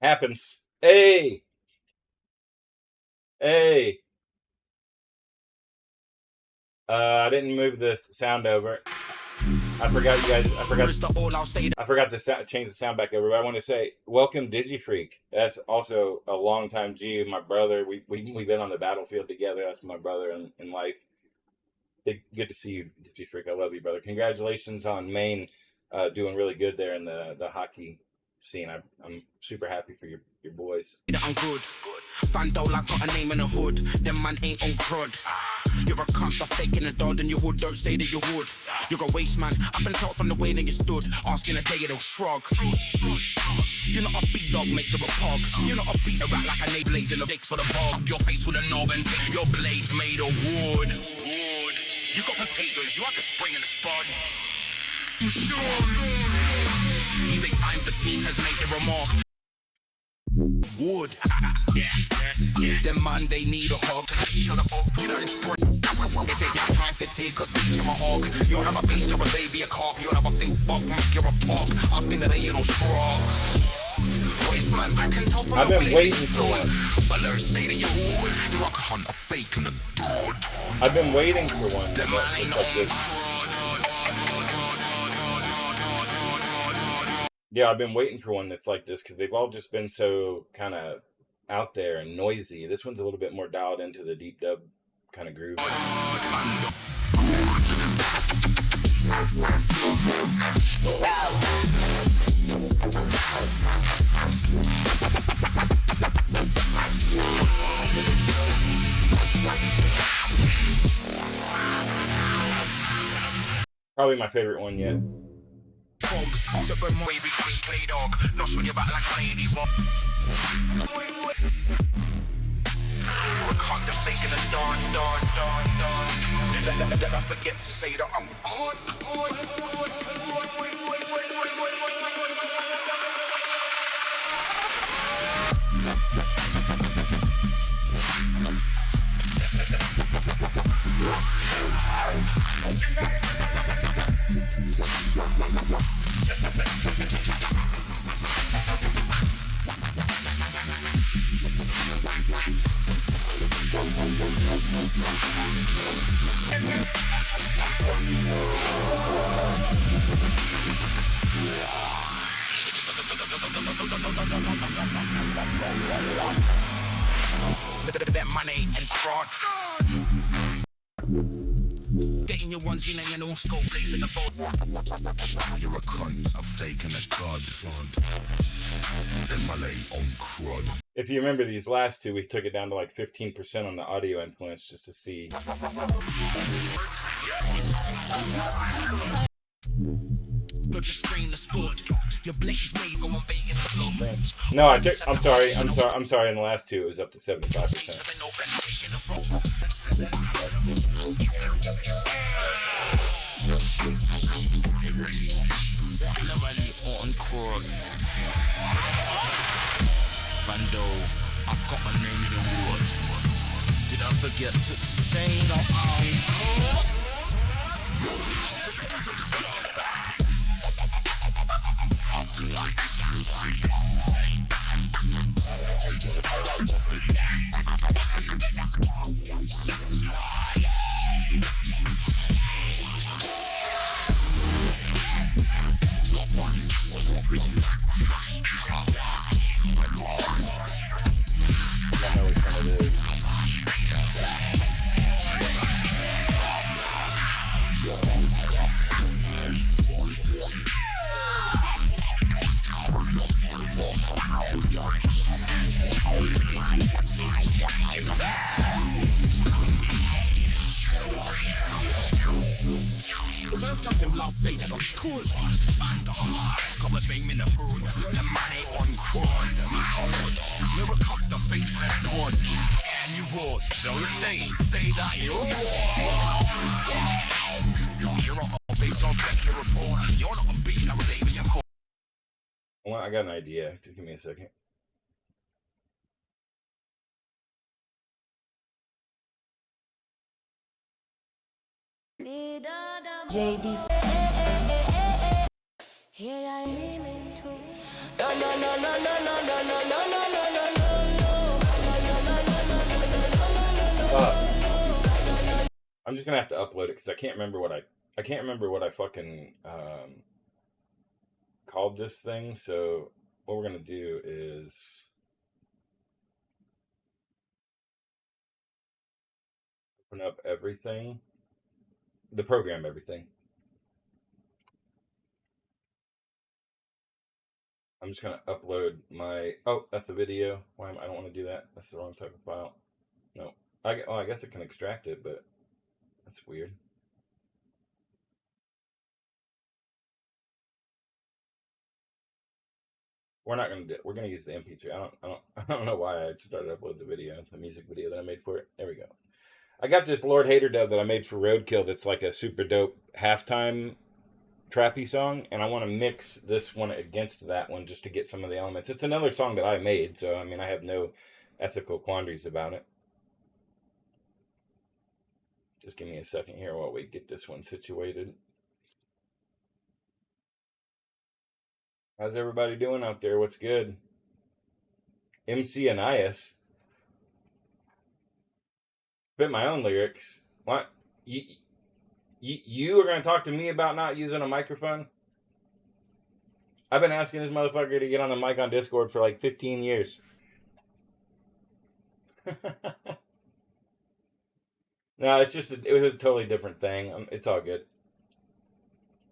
Happens. Hey, hey. I didn't move the sound over. I forgot you guys. I forgot to change the sound back over. But I want to say, welcome, DigiFreak. That's also a longtime G, my brother. We've been on the battlefield together. That's my brother in life. Good to see you, DigiFreak. I love you, brother. Congratulations on Maine, doing really good there in the hockey scene. I'm super happy for your boys. I'm good. Fando like got a name in the hood. Them man ain't on crud. You're a cunt, a fake in the dog in your hood. Don't say that you would. You're a waste man. I can tell from the way that you stood. Asking a day they'll shrug. You're not a big dog, mate, you're a pog. You're not a beast, a rat like a nade blazing the dicks for the bog. Your face with a knob and your blades made of wood. You got potatoes, you like a spring in the spud. He's a time the team has made a remark. Wood. Them man, they need a hug. They say your time to take us, beat you're a hog. You don't have a beast, you're a baby, a cock. You don't have a think buck, you're a pop. I'll spin the day, you don't shrug. Waste man, I can tell from I've the been way waiting you for stood. one. But let's say that you're a cunt, a fake and a dog. I've been waiting for one. Them man ain't Like this. on Yeah, I've been waiting for one that's like this because they've all just been so kind of out there and noisy. This one's a little bit more dialed into the deep dub kind of groove. Probably my favorite one yet. Never forget to say that I'm that money and fraud. Getting your ones in and all skull flakes in the boat. You're a cunt, a fake and a god. Then Malay on crud. If you remember these last two, we took it down to like 15% on the audio influence just to see. No, I'm sorry. I'm sorry. In the last two, it was up to 75%. Vando, I've got a name in the wood. Did I forget to say that Well, I got an idea. Just give me a second. JD. Here I am. I'm just gonna have to upload it because I can't remember what I fucking called this thing. So what we're gonna do is open up everything, the program, everything. I'm just gonna upload my. Oh, that's a video. Why I don't want to do that. That's the wrong type of file. No, I guess it can extract it, but that's weird. We're not gonna do. We're gonna use the MP3. I don't know why I started to upload the video, the music video that I made for it. There we go. I got this Lord Hater dub that I made for Roadkill. That's like a super dope halftime trappy song, and I want to mix this one against that one just to get some of the elements. It's another song that I made, so I mean I have no ethical quandaries about it. Just give me a second here while we get this one situated. How's everybody doing out there? What's good? MC Annias. Spit my own lyrics. What? You are going to talk to me about not using a microphone? I've been asking this motherfucker to get on the mic on Discord for like 15 years. No, it's just it was a totally different thing. It's all good.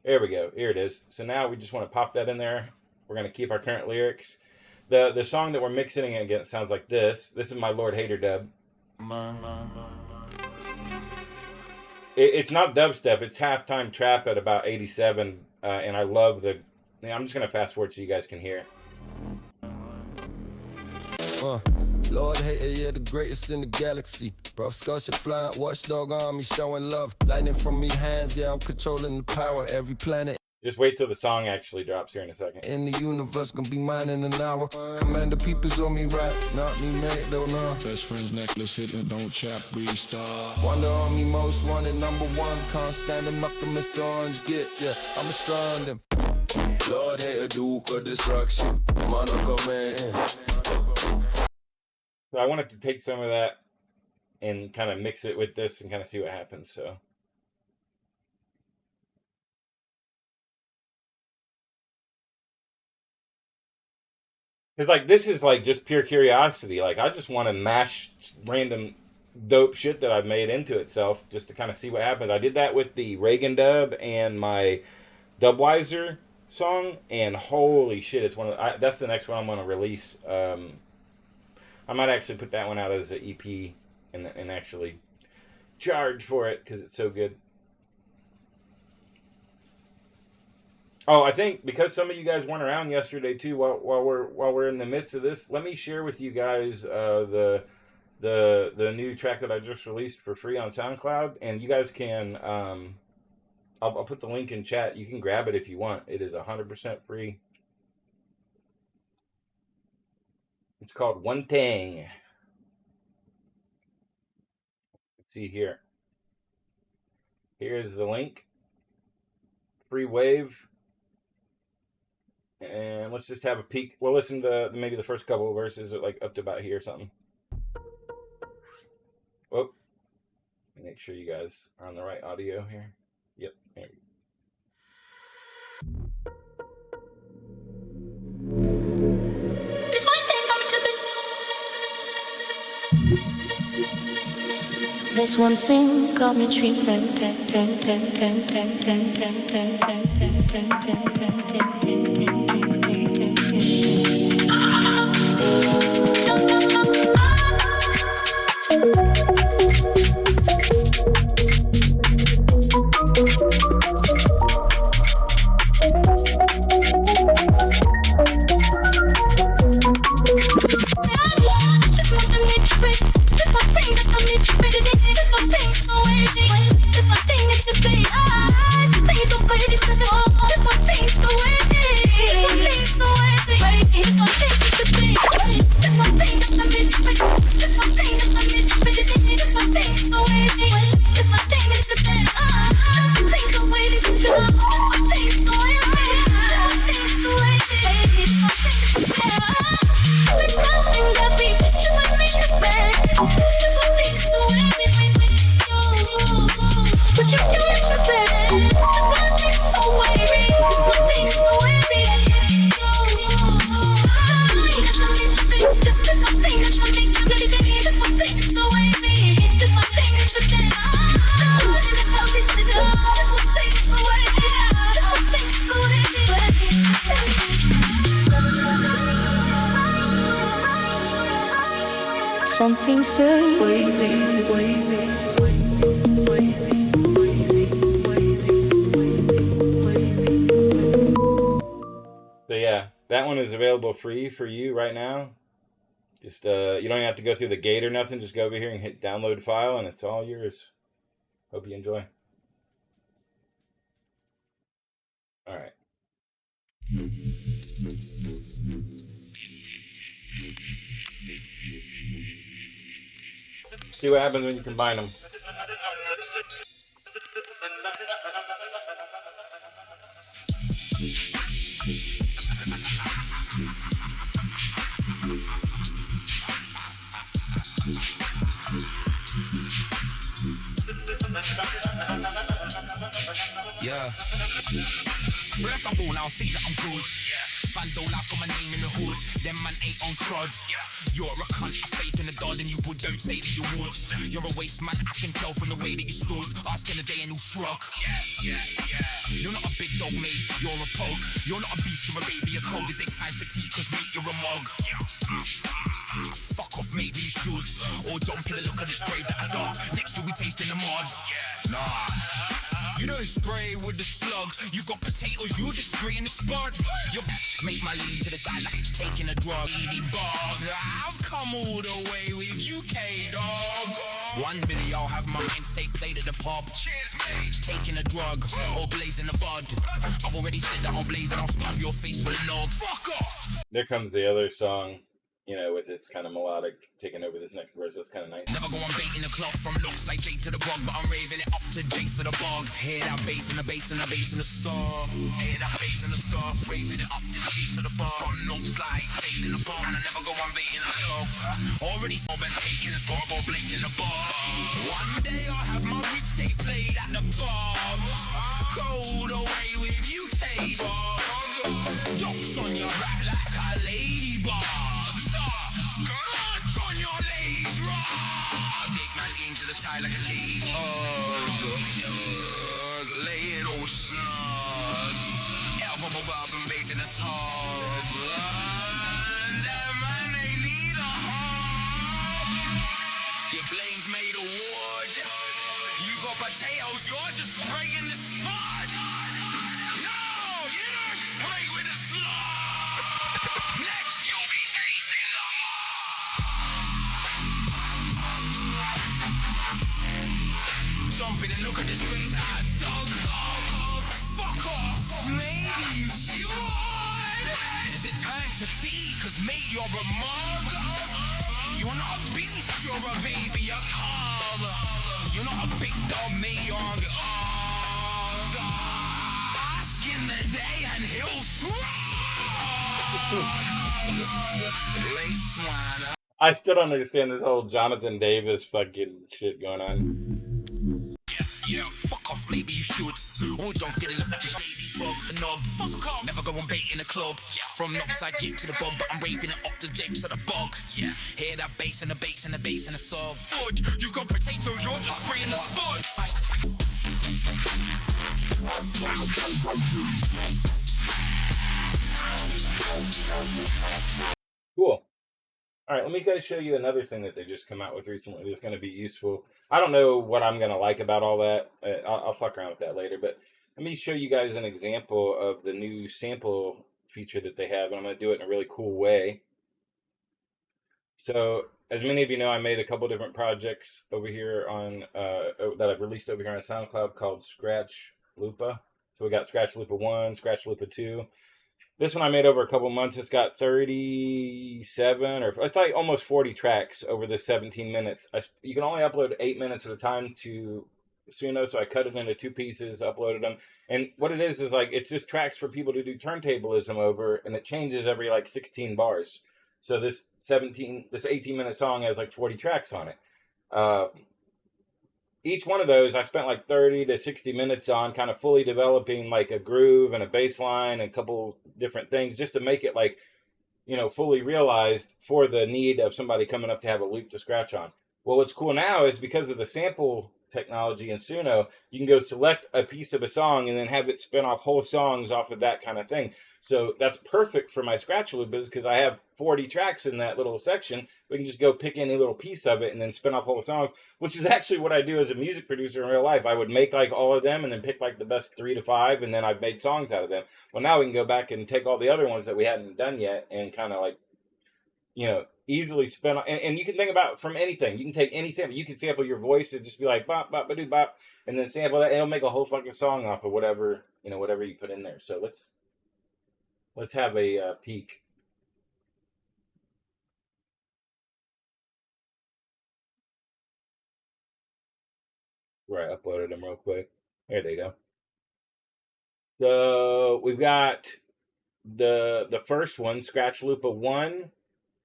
There we go. Here it is. So now we just want to pop that in there. We're gonna keep our current lyrics. The song that we're mixing it against sounds like this. This is my Lord Hater dub. It's not dubstep. It's halftime trap at about 87, and I love the. I'm just gonna fast forward so you guys can hear. Lord Hater, yeah, the greatest in the galaxy. Bro, Scotia flying, watchdog army showing love. Lightning from me hands, yeah, I'm controlling the power. Every planet Just wait till the song actually drops here in a second. in the universe gonna be mine in an hour. Command the peoples on me right, not me mate, though, no. Best friends necklace hitting, don't chap, restart. Wonder on me most wanted, number one. Can't stand him up to Mr. Orange, get, yeah, I'ma strong them. Lord Hater, Duke of Destruction. Man, come in. So I wanted to take some of that and kind of mix it with this and kind of see what happens. So. Because, like, this is, like, just pure curiosity. Like, I just want to mash random dope shit that I've made into itself just to kind of see what happens. I did that with the Reagan dub and my Dubweiser song, and holy shit, it's one of that's the next one I'm going to release. I might actually put that one out as an EP and actually charge for it because it's so good. Oh, I think because some of you guys weren't around yesterday too, while we're in the midst of this, let me share with you guys the new track that I just released for free on SoundCloud, and you guys can I'll put the link in chat. You can grab it if you want. It is 100% free. It's called One Thing. Let's see here. Here's the link. Free wave. And let's just have a peek. We'll listen to maybe the first couple of verses, like up to about here or something. Whoop. Make sure you guys are on the right audio here. Yep. There we go. This one thing got me tripping. Something say wavy, wavy. So yeah, that one is available free for you right now. Just you don't even have to go through the gate or nothing. Just go over here and hit download file, and it's all yours. Hope you enjoy. All right. See what happens when you combine them. Yeah. First of all, I'll say that I'm good. Vandal, I've got my name in the hood. Them man ain't on crud. You're a cunt, I faith in the dog, and you would, don't say that you would. You're a waste man, I can tell from the way that you stood. Asking a day and he'll shrug. You're not a big dog, mate, you're a pug. You're not a beast or a baby, a cold. Is it time for tea, cause mate, you're a mug. Fuck off, maybe you should. Or jump in the look of this grave that I dug. Next you'll be tasting the mud. Nah. You don't spray with the slug. You've got potatoes, you're just spraying the spud. You make my lean to the side like taking a drug. Easy bug. I've come all the way with UK, dog. 1 million, I'll have my steak played at the pub. Cheers, mate. Taking a drug or blazing the bud. I've already said that I'll blaze and I'll stab your face with a log. Fuck off. There comes the other song, you know, with its kind of melodic taking over this next verse. That's kind of nice. Never go on baiting the clock from looks like Jake to the bog, but I'm raving it up to Jake to the bog. Hear that bass and the bass and the bass and the star. Hear that bass and the star. Raving it up to Jake to the bog. From looks like Jake in the bog, and I never go on baiting the clock. Already saw Ben taking a scoreboard blade in the bar. One day I'll have my rich day played at the bar. Cold away with you, Tay-Bog. Dogs on your rap like a ladybug. On your legs, rock. Take my lean to the side like a lead. Lay it all snug. Elbow bob and baked in the tub. That man, they need a hug. Your blame's made of wood. You got potatoes, you're just spraying the spud. No, you don't spray with a slug. Next, you'll be tasting the jumping and look at this grave I dug. Fuck off, maybe you should. Is it time to tea? Cause mate, you're a mug. You're not a beast, you're a baby, a cub. You're not a big dog, mate, you're a hog. Ask in the day and he'll shrug. Lay swine. I still don't understand this whole Jonathan Davis fucking shit going on. Yeah, fuck off, maybe you should. Oh, don't get in the fucking baby bug, the knob. Fuck off. Never go on bait in a club. From knocks I get to the bog, but I'm raving it up to Jakes to the bog. Yeah, hear that bass and the bass and the bass and the sub. Good, you've got potatoes, you're just spraying the spud. Cool. All right, let me guys show you another thing that they just come out with recently that's going to be useful. I don't know what I'm going to like about all that. I'll fuck around with that later. But let me show you guys an example of the new sample feature that they have. And I'm going to do it in a really cool way. So, as many of you know, I made a couple different projects over here on that I've released over here on SoundCloud called Scratch Lupa. So we got Scratch Lupa 1, Scratch Lupa 2. This one I made over a couple months. It's got 37 or it's like almost 40 tracks over the 17 minutes. You can only upload 8 minutes at a time to Suno, so I cut it into 2 pieces, uploaded them. And what it is like it's just tracks for people to do turntablism over, and it changes every like 16 bars. So this 18-minute song has like 40 tracks on it. Each one of those I spent like 30 to 60 minutes on, kind of fully developing like a groove and a bass line and a couple different things just to make it like, you know, fully realized for the need of somebody coming up to have a loop to scratch on. Well, what's cool now is because of the sample technology in Suno, you can go select a piece of a song and then have it spin off whole songs off of that kind of thing. So that's perfect for my scratch loopers because I have 40 tracks in that little section. We can just go pick any little piece of it and then spin off whole songs, which is actually what I do as a music producer in real life. I would make like all of them and then pick like the best 3 to 5, and then I've made songs out of them. Well, now we can go back and take all the other ones that we hadn't done yet and kind of like, you know, easily spin on, and you can think about from anything. You can take any sample. You can sample your voice and just be like bop bop ba doo bop, and then sample that. And it'll make a whole fucking song off of whatever, you know, whatever you put in there. So let's have a peek. Where I uploaded them real quick. There they go. So we've got the first one, Scratch Lupa 1,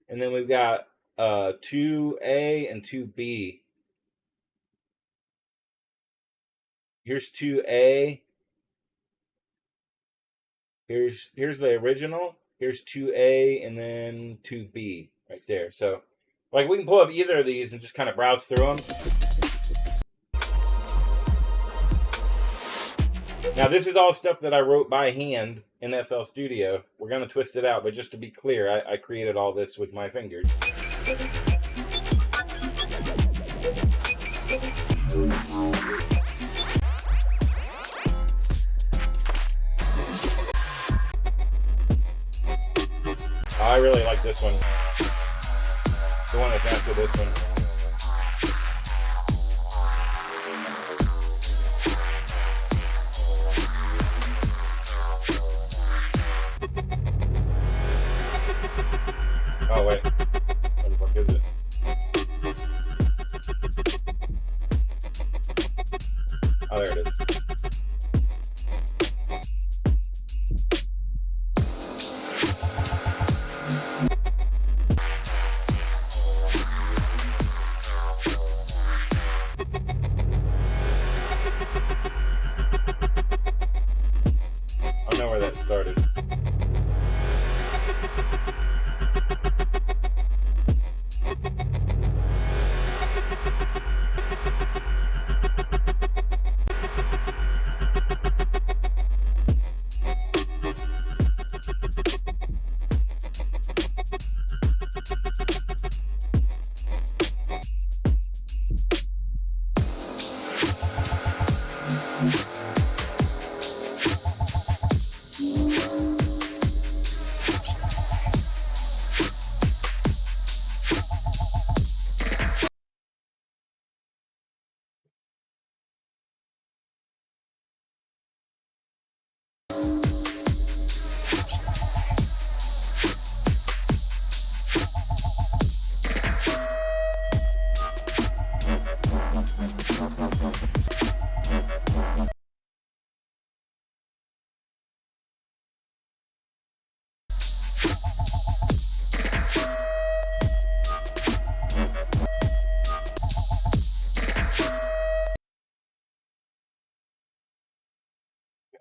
and then we've got 2A and 2B. Here's 2A. Here's the original, Here's 2A and then 2B right there. So, like, we can pull up either of these and just kind of browse through them. Now, this is all stuff that I wrote by hand in FL Studio. We're going to twist it out, but just to be clear, I created all this with my fingers. I really like this one. The one that's after this one. Oh, wait. What the fuck is it? Oh, there it is. I don't know where that started.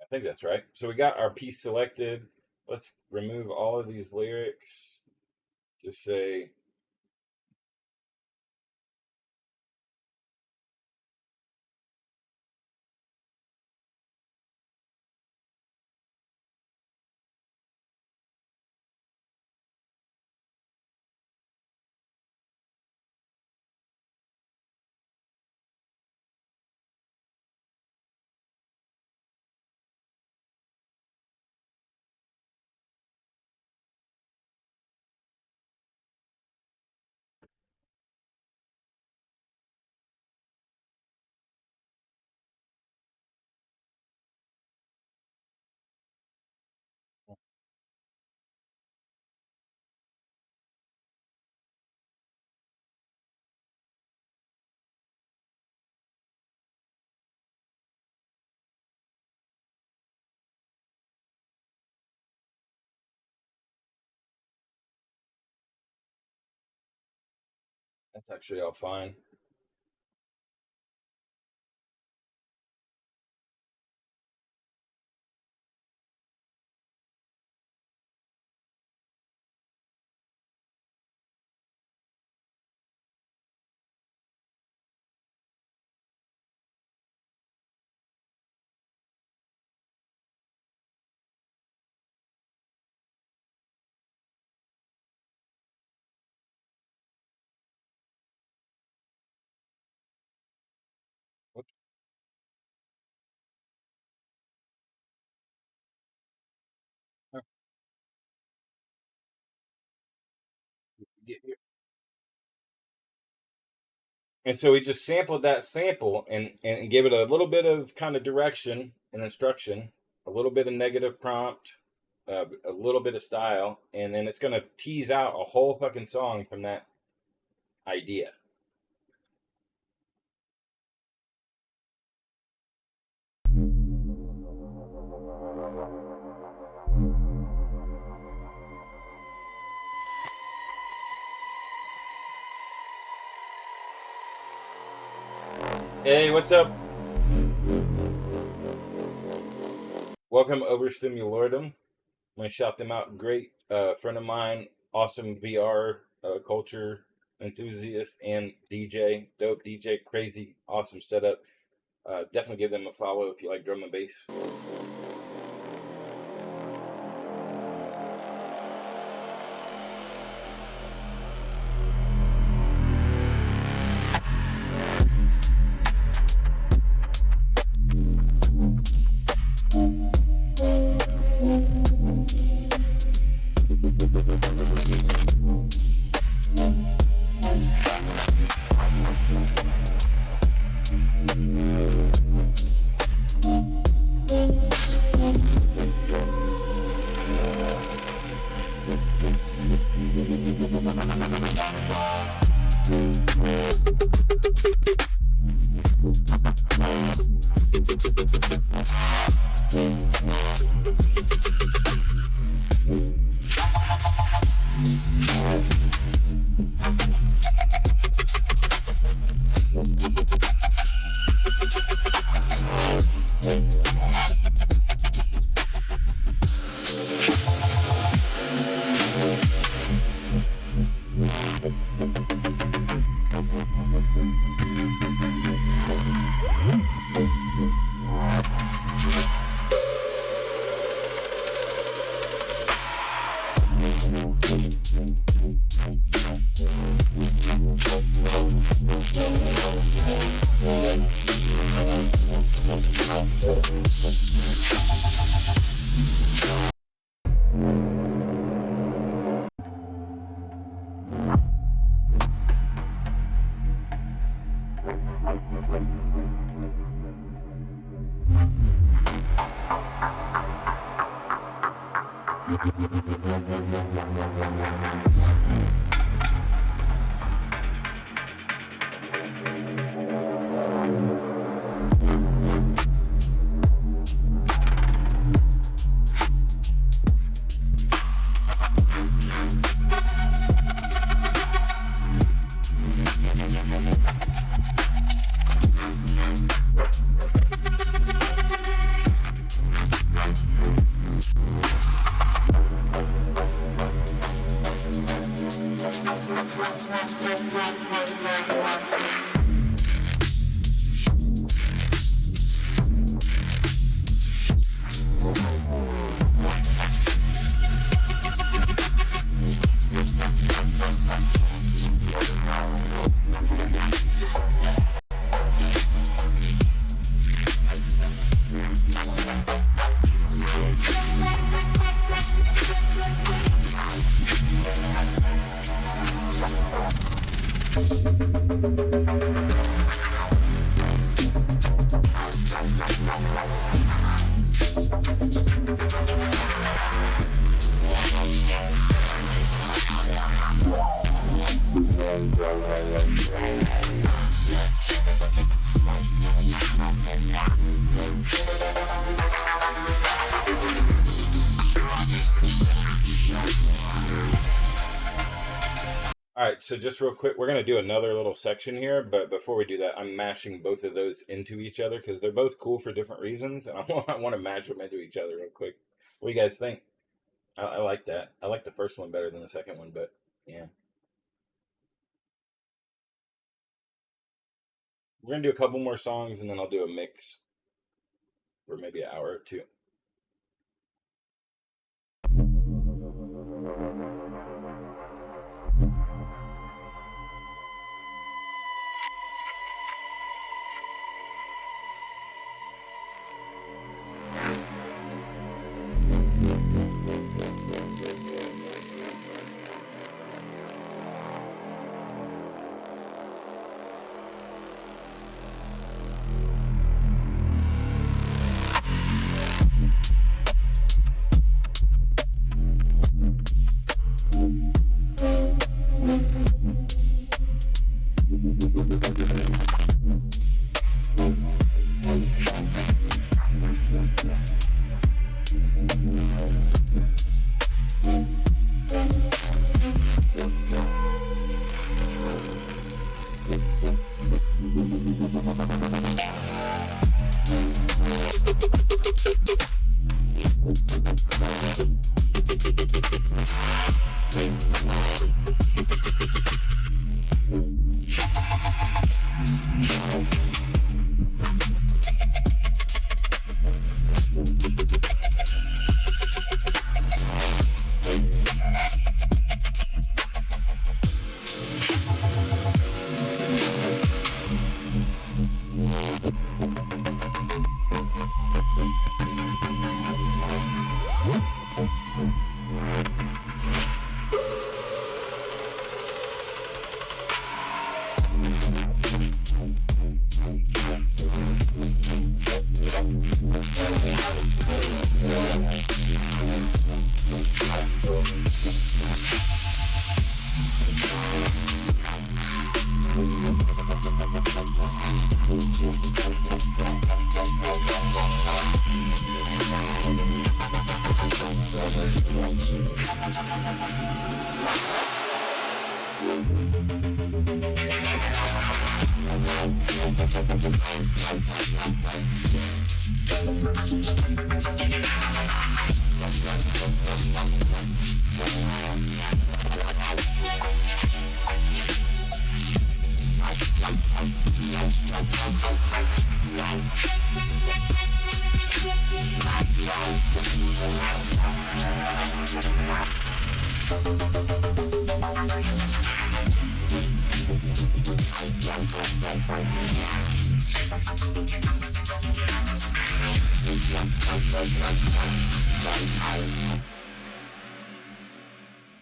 I think that's right. So we got our piece selected. Let's remove all of these lyrics. Just say, that's actually all fine. Whoops. Huh. And so we just sampled that sample and gave it a little bit of kind of direction and instruction, a little bit of negative prompt, a little bit of style, and then it's going to tease out a whole fucking song from that idea. Hey, what's up? Welcome, Overstimulordum. I'm going to shout them out. Great A friend of mine, awesome VR culture enthusiast and DJ, dope DJ, crazy, awesome setup. Definitely give them a follow if you like drum and bass. All right, so just real quick, we're going to do another little section here, but before we do that, I'm mashing both of those into each other because they're both cool for different reasons, and I want to mash them into each other real quick. What do you guys think? I like that. I like the first one better than the second one, but yeah. We're going to do a couple more songs, and then I'll do a mix for maybe an hour or two.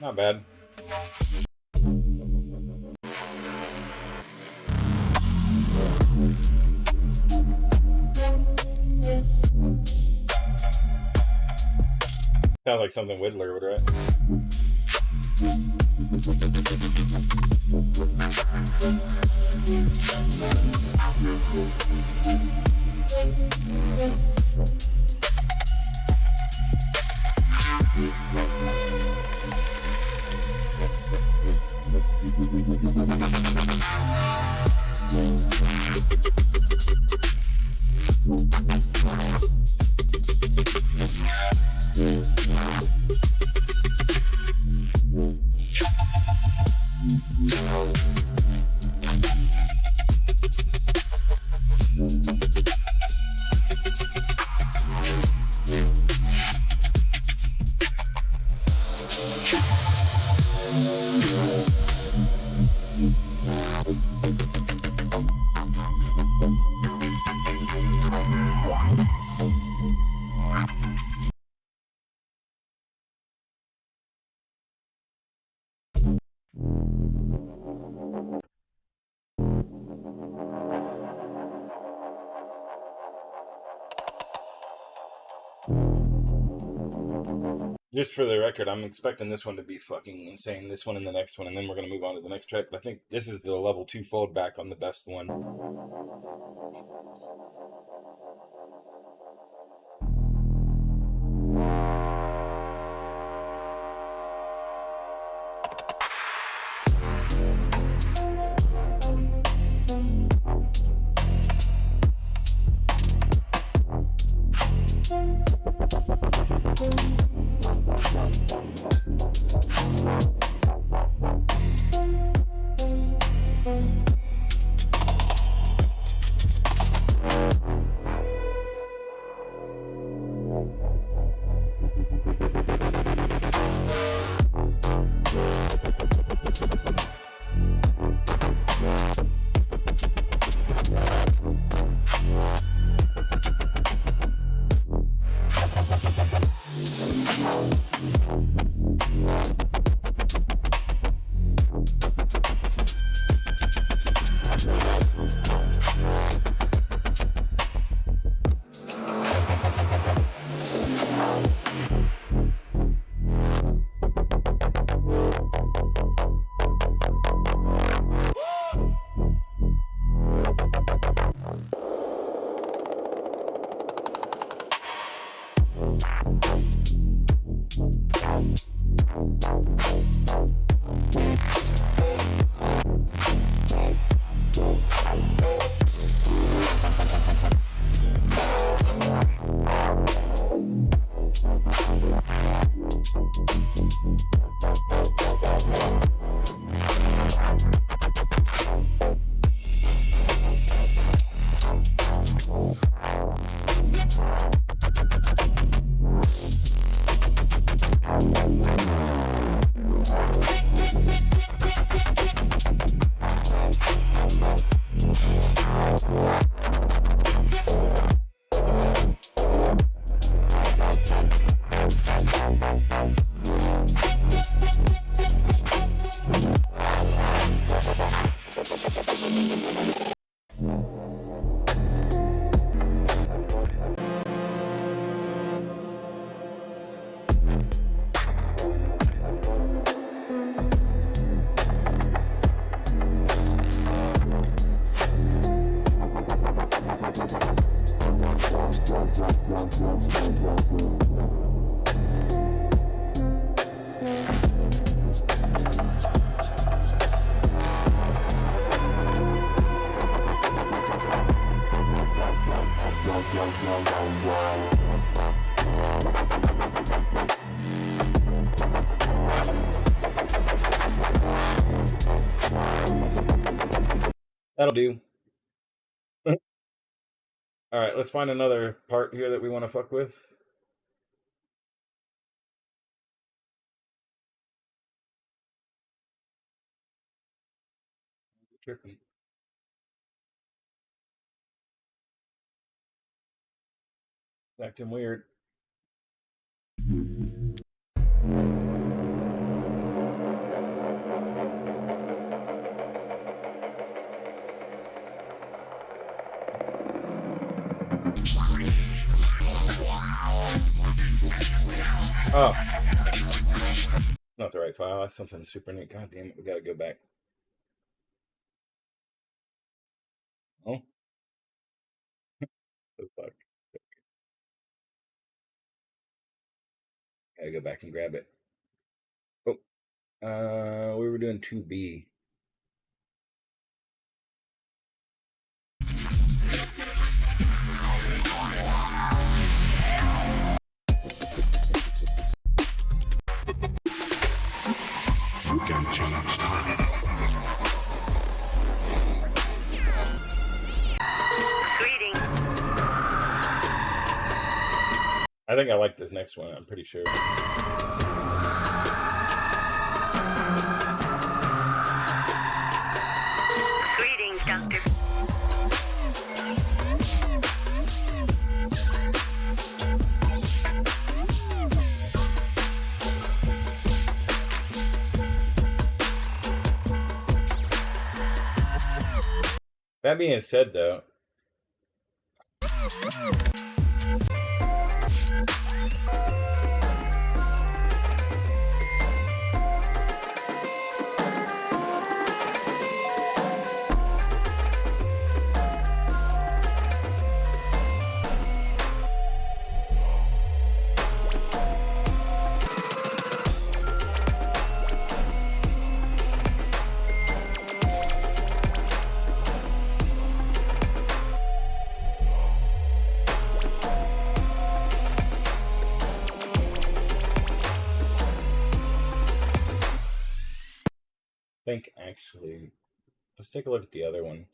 Not bad. Sounds like something Whittler would write. Just for the record, I'm expecting this one to be fucking insane. This one and the next one, and then we're gonna move on to the next track. But I think this is the level 2 fold back on the best one. That'll do. All right, let's find another part here that we want to fuck with. Tripping. Acting weird. Oh, not the right file. That's something super neat. God damn it, we gotta go back. Oh, the fuck. Gotta go back and grab it. Oh, we were doing 2B. You can change time. I think I like this next one. I'm pretty sure. Greetings, Doctor. That being said, though, I think actually, let's take a look at the other one.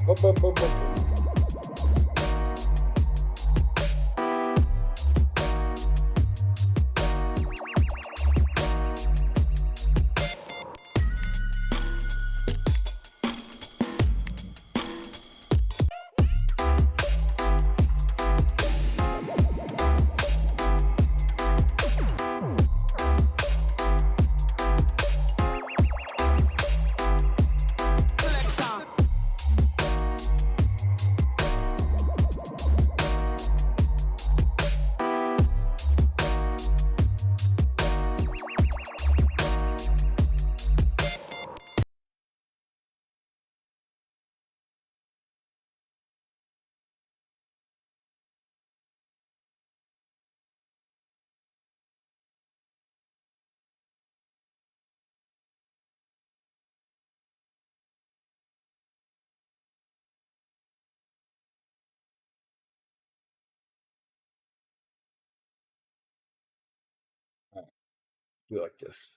Up, up, up, up. Do it like this.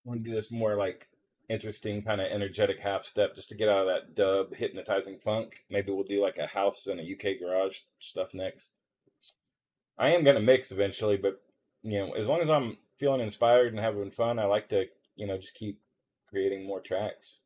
I want to do this more like interesting, kind of energetic half step just to get out of that dub hypnotizing funk. Maybe we'll do like a house and a UK garage stuff next. I am gonna mix eventually, but as long as I'm feeling inspired and having fun, I like to, just keep creating more tracks.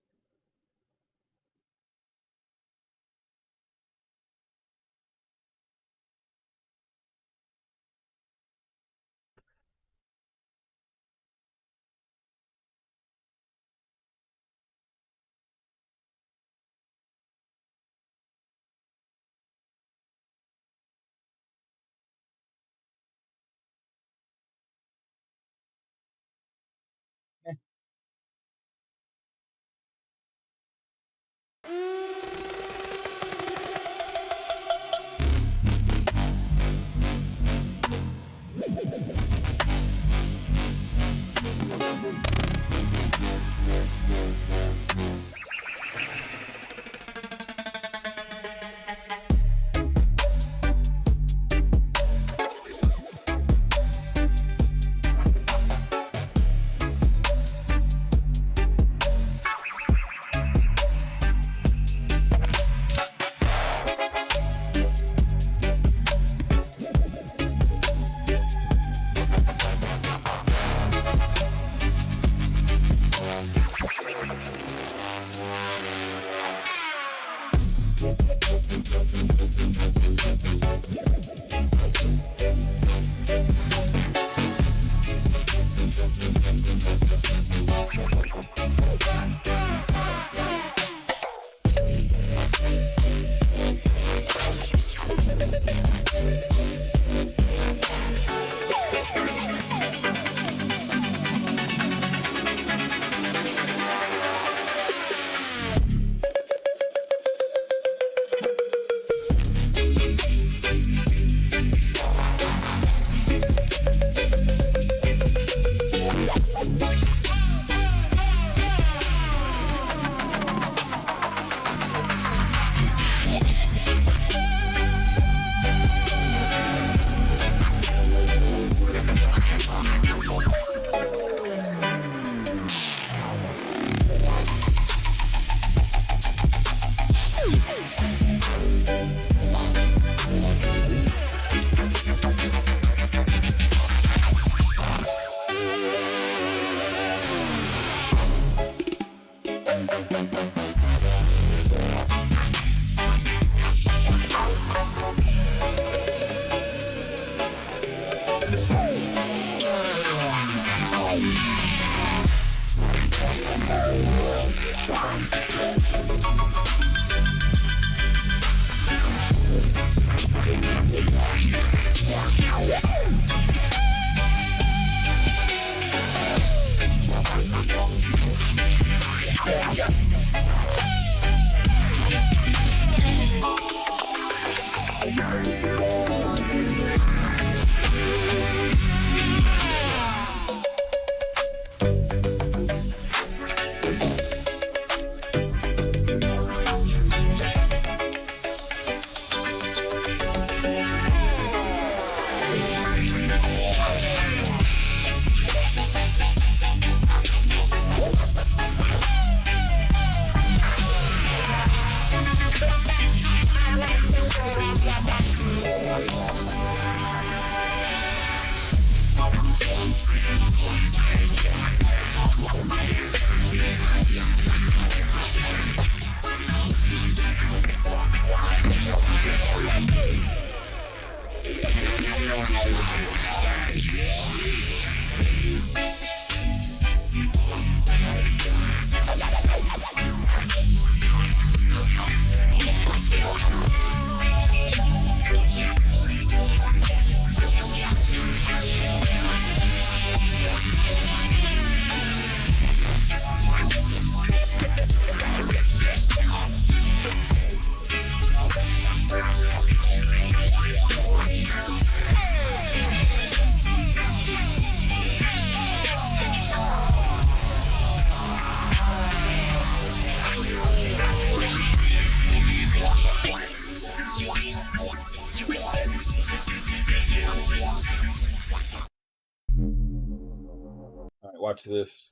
Watch this.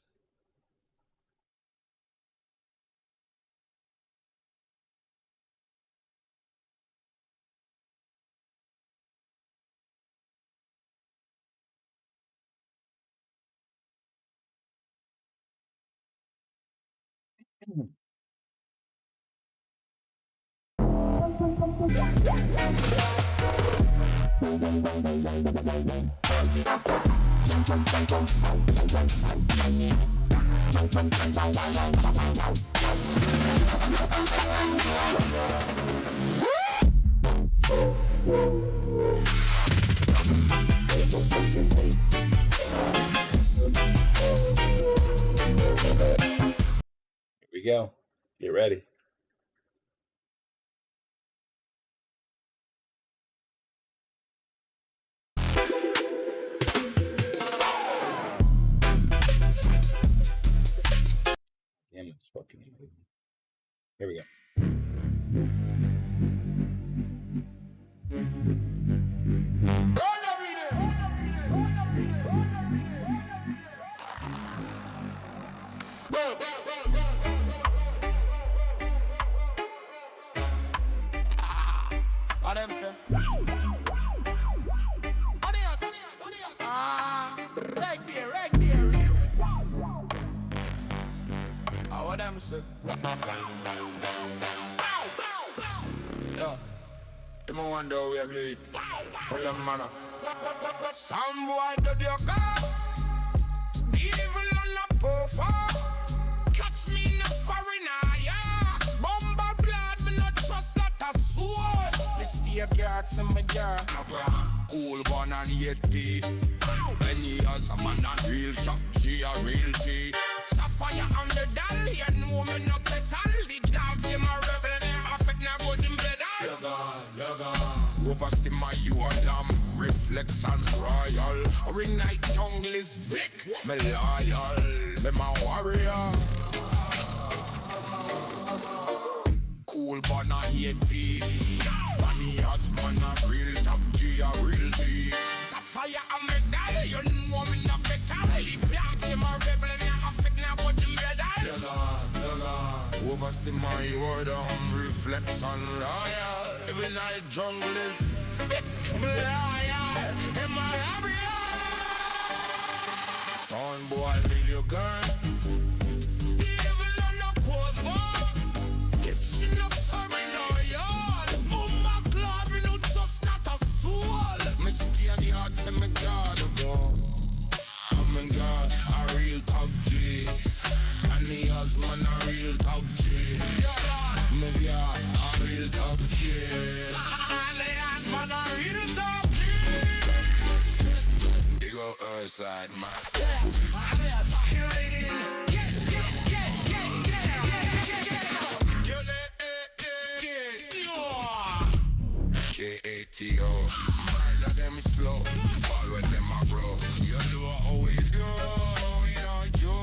Here we go. Get ready. Damn, it's fucking moving. Here we go. What them say? Annias. Ah, right there. Ah, what them say? Yeah, them a wonder how we bleed for them manner. Some boy do your girl, evil on the profile. Catch me in the foreigner, yeah. Bomber blood, me not trust that a soul. Me stay guards in my yard. Cool born and 80. Annias, a man a real chop, she a real G. Sapphire on the doll, you know me no petal. The dogs, them a rebel, them a fit na good in bed. You're gone. Overstim my you alarm, reflex and royal. Ring night jungle is Vic, me loyal, me my warrior. Cool born a 80. Annias, man a real top G, a real D. Sapphire on the doll, you know me no petal. The dogs, them a rebel, them a fit na good in bed. You're gone. Overstim my order, reflex and royal. Every night jungle is thick, loyal, in my area. Son boy, leave your gun. Evil on the cover. It's enough for me now, y'all. My club, you know, just not a soul. Me stay on the hearts and me God, go. I'm in God, a real top G. Annias, man, a real top G. Me yeah, a real top G. Annias, man, a real top G. You go outside, man. K-A-T-O. Murder them is slow. All when them a grow. You know how we do. We don't do.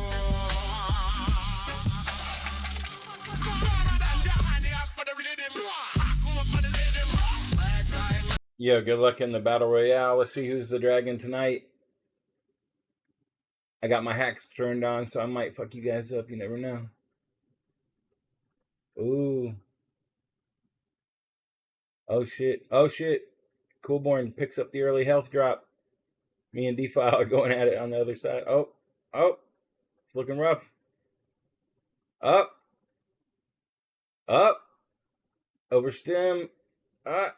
Yo, good luck in the battle royale. Let's see who's the dragon tonight. I got my hacks turned on, so I might fuck you guys up. You never know. Ooh. Oh shit. Oh shit. Coolborn picks up the early health drop. Me and D-File are going at it on the other side. Oh. Oh. It's looking rough. Up. Up. Overstim. Up.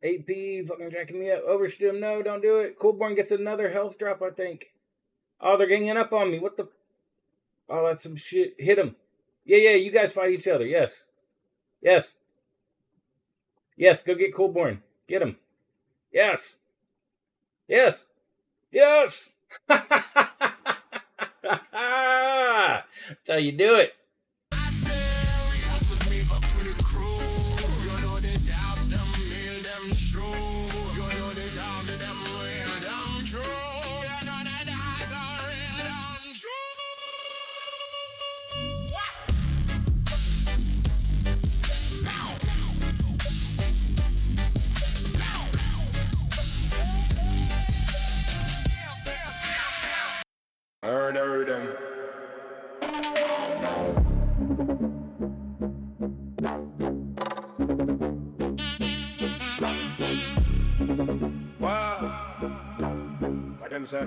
AP fucking jacking me up. Overstim. No, don't do it. Coolborn gets another health drop, I think. Oh, they're ganging up on me. What the? Oh, that's some shit. Hit him. Yeah, you guys fight each other. Yes. Yes. Yes, go get Coolborn. Get him. Yes. Yes. Yes. That's how you do it. Heard a say?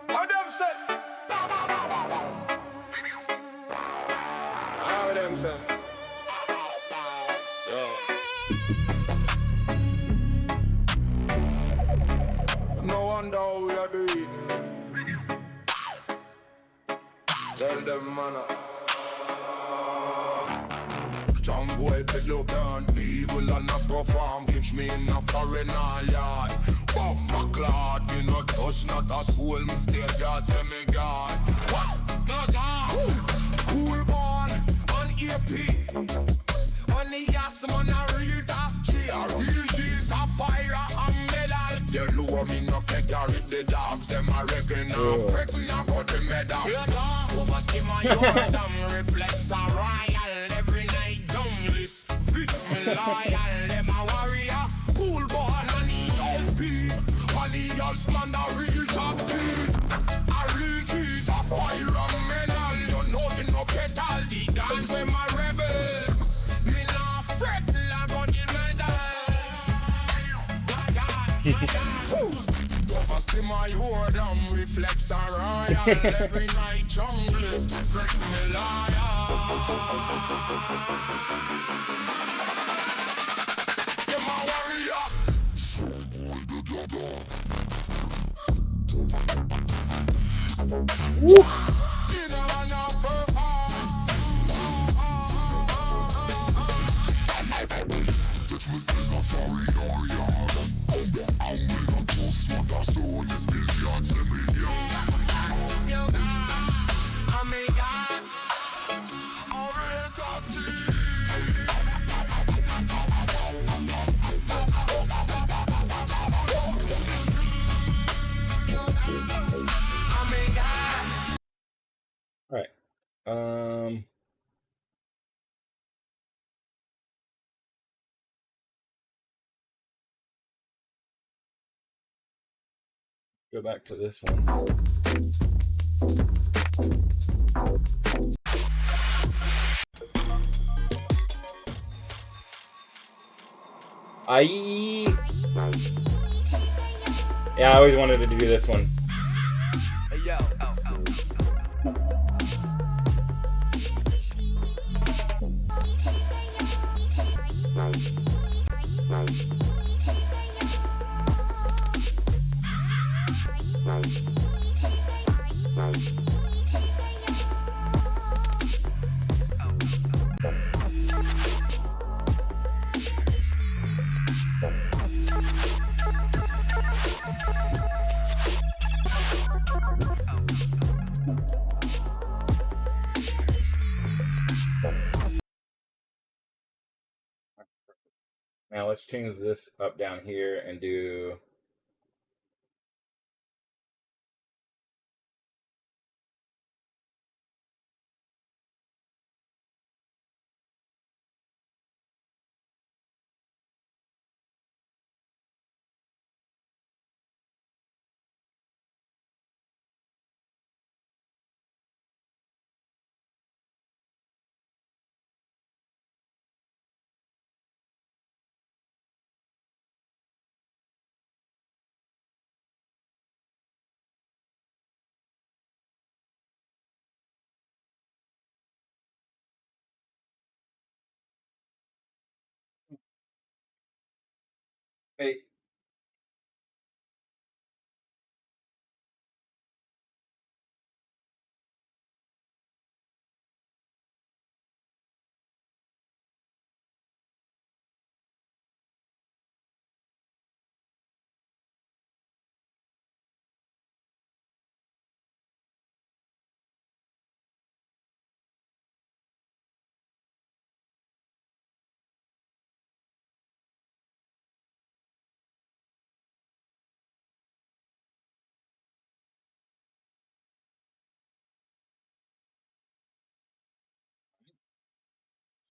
How them say? How them say? Yo. No wonder how we are doing. Tell them, man. John boy, peddler can't evil and not perform. Catch me in a foreigner yard. Bomb my clot, me not touch, not a soul. Me stay God, tell me God. What? God. Cool born on EP. On the gas, man, a real top key. A real G's, a fire, a medal. They lower me, no can carry the dogs. Them a reckon, a freaking, I got the medal. Overskim on your damn reflex, a royal. Every night, downless. Fit me loyal. Them a warrior. Cool born on the LP. On the gas, man, a real top key. A real G's, a fire, a medal. You know, you no get all the guns, them a rebel. Me nah fret, la got the medal. First in my word, reflex a royal. Every night junglers, break me liar. Them a warrior. You know I know perform. All right. Go back to this one. Yeah, I always wanted to do this one. Hey, yo. Now let's change this up down here and do. Hey.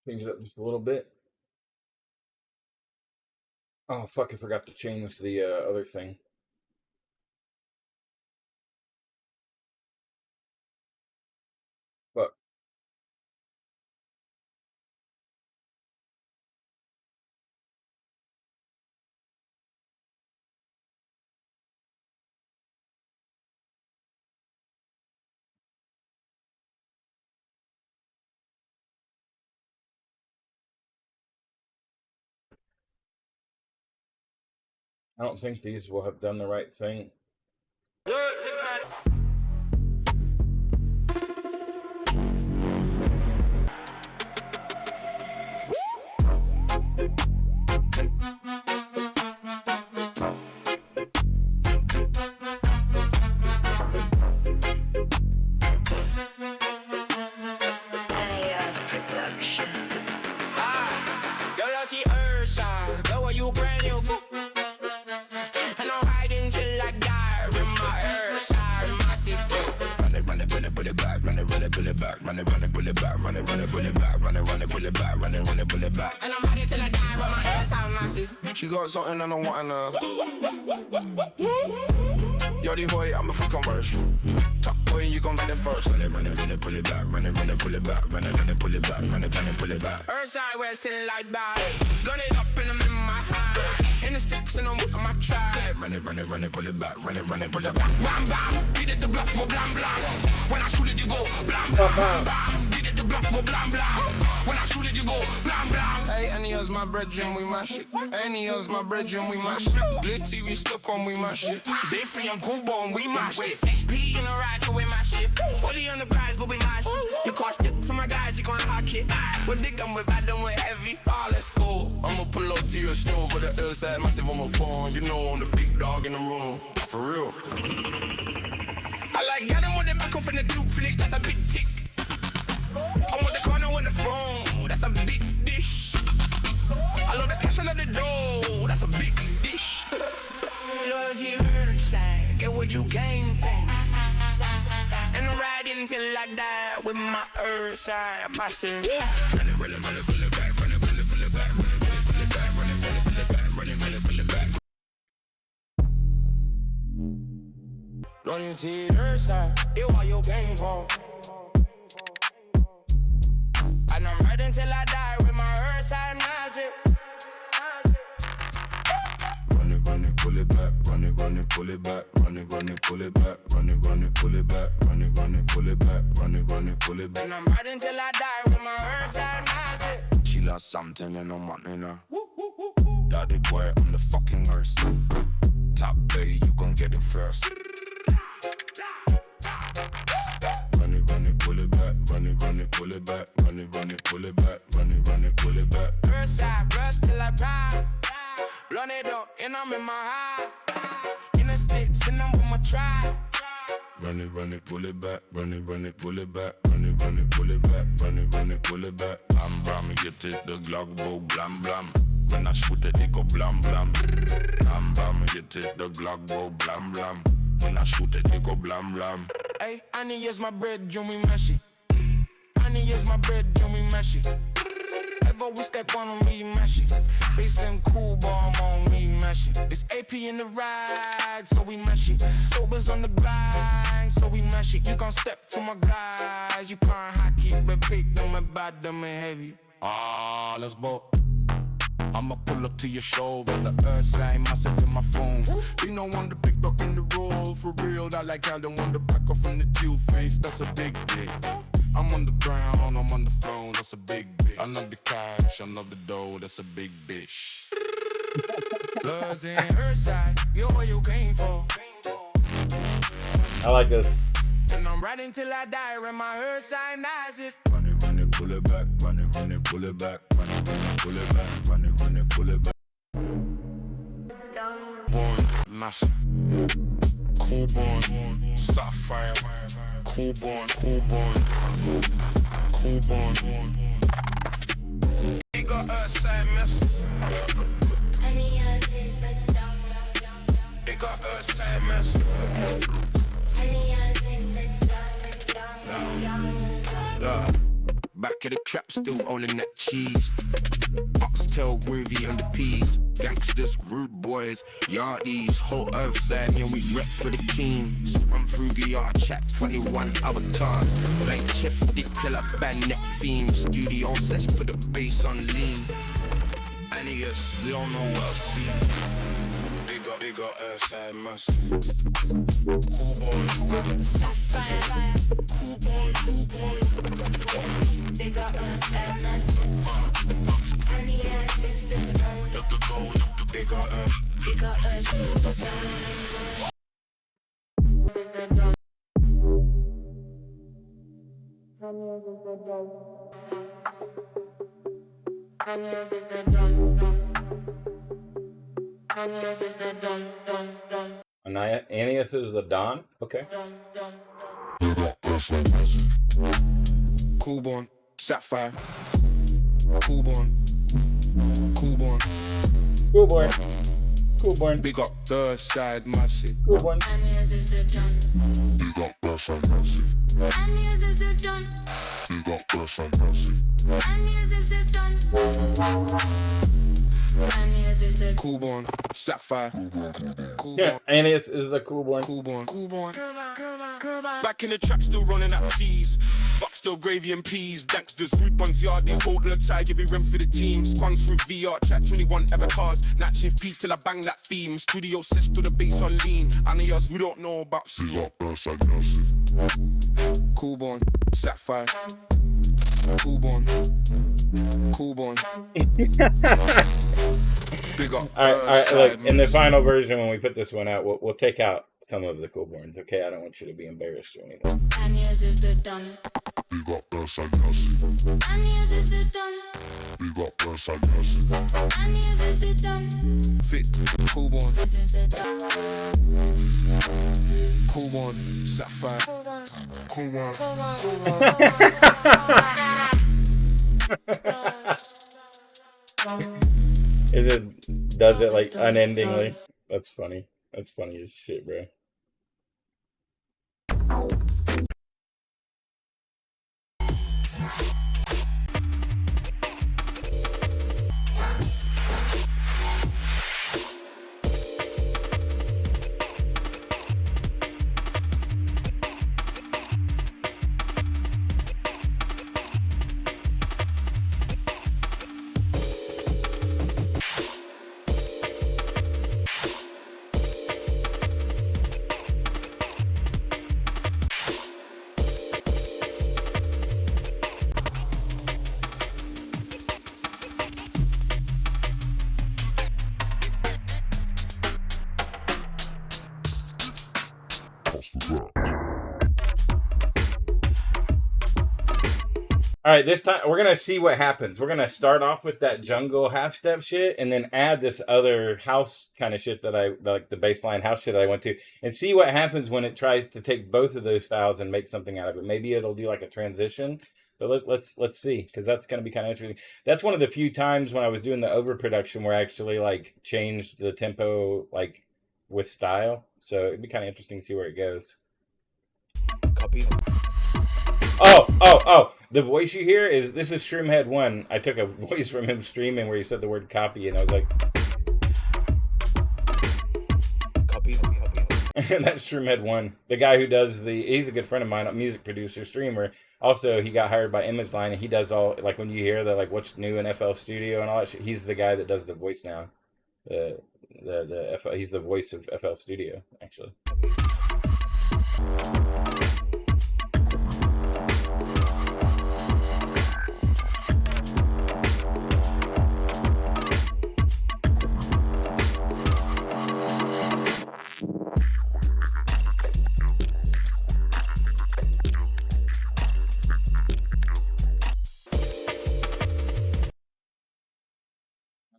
Change it up just a little bit. Oh, fuck, I forgot to change the other thing. Fuck. I don't think these will have done the right thing. Annias production. Girl, out the earth side, girl, are you brand new? And I'm riding till I die with my earth side, massive flow. Run it, pull it back, run it, pull it back, run it, pull it back, run it, pull it back, run it, pull it back, run it, pull it back. And I'm riding till I die with my earth side, massive. She got something and I want enough. Yo, the boy, I'm a fucking worst. Top boy, you gon' ride it first. Run it, pull it back, run it, pull it back, run it, pull it back, run it, pull it back. Earth side, where it's till I die. Gun it up and I'm in my high. In the sticks and I'm with my tribe. Run it, pull it back, run it, pull it back. Bam, bam, beat it the block, go blam, blam. When I shoot it, you go blam, blam, bam. Beat it the block, go blam, blam. When I shoot it, you go blam, blam. Hey, Annias, my brethren, we mash it. Annias, my brethren, we mash it. Litty, we stuck on, we mash it. They free and cool bone, we mash it. P in the ride, so we mash it. Fully on the prize, go be mash it. You can't step to my guys, you can't hack it. With big and with bad and with heavy. Ah, let's go. I'ma pull up to your stove with the outside massive on my phone. You know I'm the big dog in the room. For real. I like got him on the back off in the blue flick, that's a big tick. I want the corner on the phone, that's a big dish. I love the passion of the dough, that's a big dish. Loyalty hurt side, get what you came for. And I'm riding till I die with my earth side, massive. Run it, pull it back, run it, pull it back, run it, pull it back, run it, pull it back, run it, pull it back. Loyalty hurt side, get what you came for. And I'm riding till I die with my earth side, massive. Run it, pull it back, run it, pull it back, run it, pull it back, run it, pull it back, run it, pull it back, run it, pull it back. And I'm riding till I die with my earth side, massive. She lost something and I'm wanting her. Daddy boy, I'm the fucking worst. Top bay, you gon' get it first. Run it, pull it back, run it, pull it back, run it, pull it back, run it, pull it back. Earth side, brush till I die. Blunt it up, and I'm in my high. In the sticks, and I'm with my tribe. Run it, pull it back, run it, pull it back, run it, pull it back, run it, pull it back. Bam, bam, get it, the Glock go blam, blam. When I shoot it, it go blam, blam. Bam, bam, get it, the Glock go blam, blam. When I shoot it, it go blam, blam. Hey, Annias, my bread, you me mash it. Annias, my bread, you me mash it. Ever we step on me, mash it. Bass and cool bomb on me, mash it. It's AP in the ride, so we mash it. Sobers on the grind, so we mash it. You gon' step to my guys, you can't hockey, but pick them and bad them and heavy. Ah, let's go. I'ma pull up to your show, but the earth sign massive in my phone. You know I'm the big dog in the roll, for real. I like how they want the back off in the Jew face, that's a big dick. I'm on the ground, I'm on the throne, that's a big bitch. I love the cash, I love the dough, that's a big bitch. Bloods in her side, you're what you came for. I like this. And I'm riding till I die, when my earth side nice it. Run it, pull it back, run it, pull it back, run it, pull it back, run it, pull it back. Born massive, cool born, sapphire, cool born, cool born, cool born. He got earth side massive. Annias is the dumb. He got earth side massive. Annias is the dumb. Yeah. Back of the trap, still rolling that cheese. Oxtail groovy on the peas. Gangsters, rude boys, yardies, whole earth side, and we rep for the king. Swim through yard chat, 21 avatars. Like chef dick till I ban net theme. Studio sesh, put the bass on lean. Annias, they don't know what I'll see. They got earth side must. Cool boy, Sapphire. cool boy, cool boy. Big up us and us. Annias is the dumb. They got earth. Big Annias is the Don. Okay. Coolborn, Sapphire, Coolborn, Coolborn. Coolborn. Coolborn. Big up the side, massive. Coolborn. Annias is the Don. Big up the side, massive. Annias is the Don. Big up the side, massive. Annias is the Don. Annias is the Coolborn, Sapphire, Yeah, Coolborn, Annias is the Coolborn. Coolborn, Coolborn. Back in the track, still running out cheese. Buck still gravy and peas. Danksters, rude buns, yardies, hold the tie, give me rem for the teams. Quans through VR, chat 21 avatars. Nat shift peak till I bang that theme. Studio sets to the bass on lean. Annias, we don't know about see up, Coolborn, Sapphire, Coolborn, Coolborn. Big up. All right. Look, in the final version, when we put this one out, we'll take out some of the Coolborns. Okay, I don't want you to be embarrassed or anything. Annias is the Don. Big up the side, massive. Annias is the Don. Big up the side, massive. Annias is the Don. Fit, Coolborn, This is the Don. Coolborn, Sapphire, Coolborn. Does it like unendingly? That's funny. That's funny as shit, bro. All right, this time we're gonna see what happens. We're gonna start off with that jungle half step shit, and then add this other house kind of shit that I like, the baseline house shit that I went to, and see what happens when it tries to take both of those styles and make something out of it. Maybe it'll do like a transition. But let's see, because that's gonna be kind of interesting. That's one of the few times when I was doing the overproduction where I actually like changed the tempo like with style. So it'd be kind of interesting to see where it goes. Copy. Oh! The voice you hear is this is Shroomhead 1. I took a voice from him streaming where he said the word copy, and I was like, Copy. and that's Shroomhead 1. The guy who does he's a good friend of mine, a music producer, streamer. Also, he got hired by Image Line, and he does all, like when you hear the like what's new in FL Studio and all that shit, he's the guy that does the voice now. He's the voice of FL Studio, actually.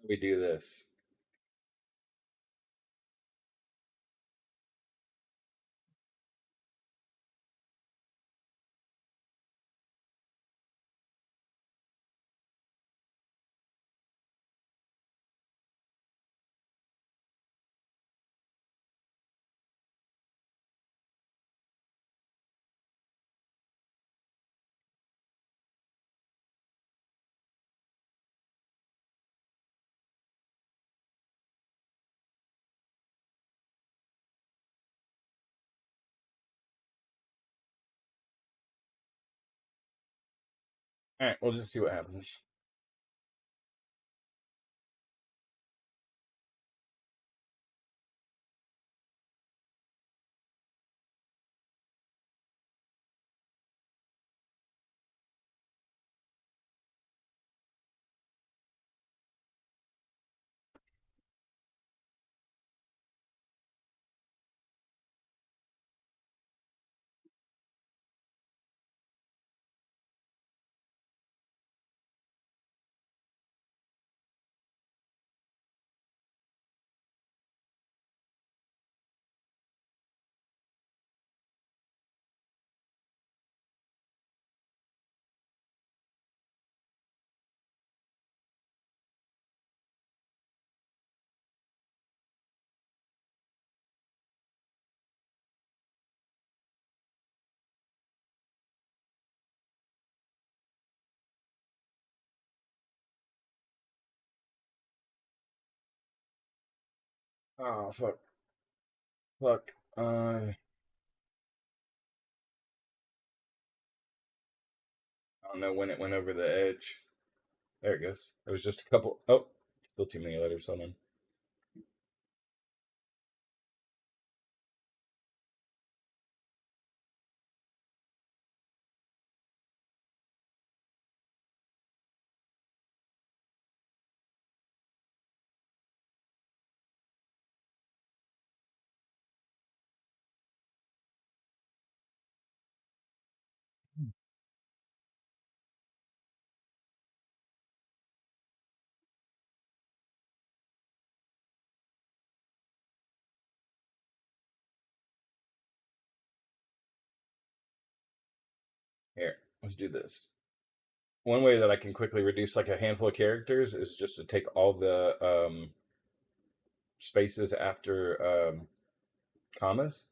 We do this. All right, we'll just see what happens. Oh, fuck. Fuck. I don't know when it went over the edge. There it goes. There was just a couple. Oh, still too many letters. Hold on. Here, let's do this. One way that I can quickly reduce like a handful of characters is just to take all the spaces after commas,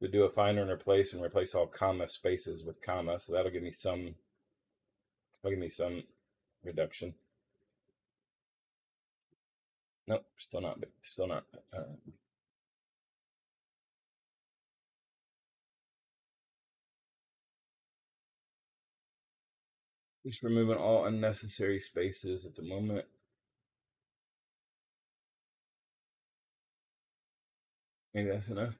to do a find and replace and replace all comma spaces with comma. So that'll give me some reduction. Nope, still not. Just removing all unnecessary spaces at the moment. Maybe that's enough.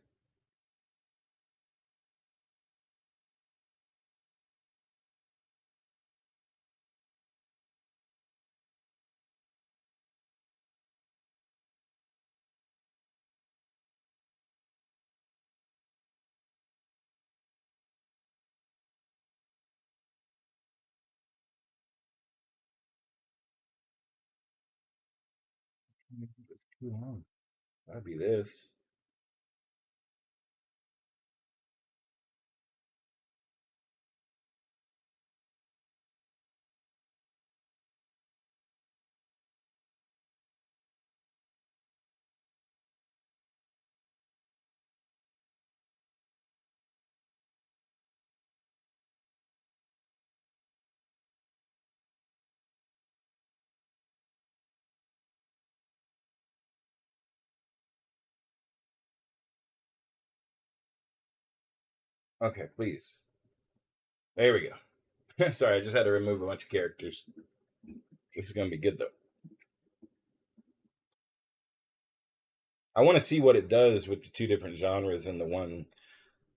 It's too long. That'd be this. Okay, please. There we go. Sorry, I just had to remove a bunch of characters. This is gonna be good though. I want to see what it does with the two different genres in the one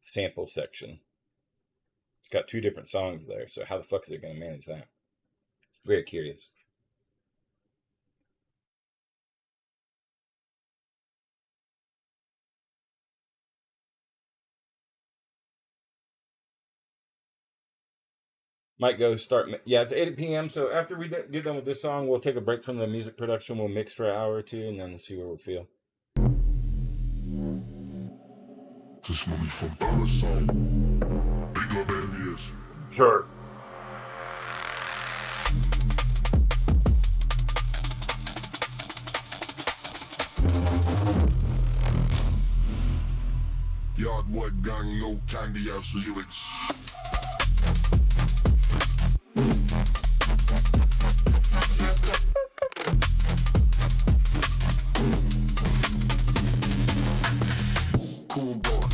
sample section. It's got two different songs there, so how the fuck is it gonna manage that? Very curious. Might go start. Yeah, it's 8 p.m. So after we get done with this song, we'll take a break from the music production. We'll mix for an hour or two, and then see where we feel. This money from Parasite. Big up Annias. Sure. Yardwood gang, no candy ass lyrics. Cool boy,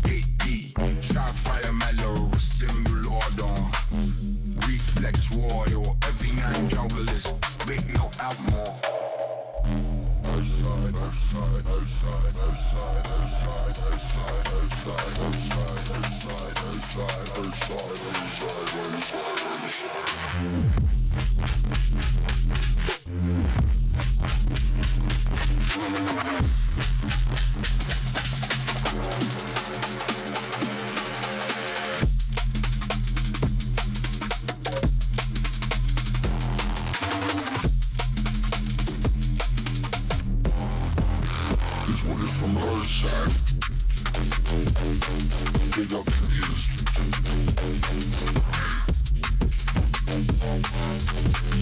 8D, shot fire mellow, symbol order, reflex warrior, every night junglist, big no outlaw. Outside, outside, outside, outside, outside, outside, outside, outside, outside, outside, outside, outside. This one is from her side. Big up Annias.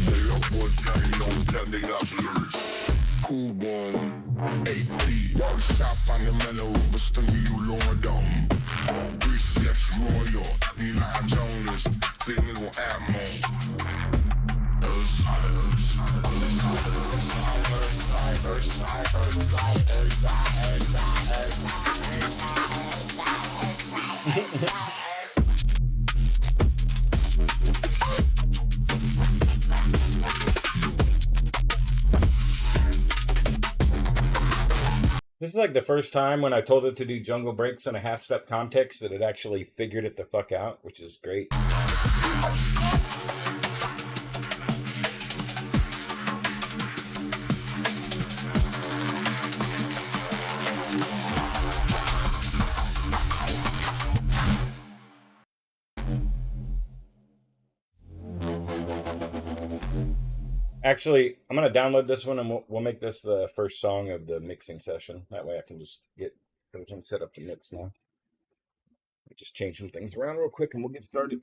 Say up what gang, no candy ass lyrics. Cool boy, 8D, one shot fundamental, rusting you lower down. Reflex royal, you like a journalist, feeling on ammo. Outside, outside, outside, outside, outside, outside. This is like the first time when I told it to do jungle breaks in a half-step context that it actually figured it the fuck out, which is great. Actually, I'm gonna download this one and we'll make this the first song of the mixing session. That way I can just get everything set up to mix now. Just change some things around real quick and we'll get started.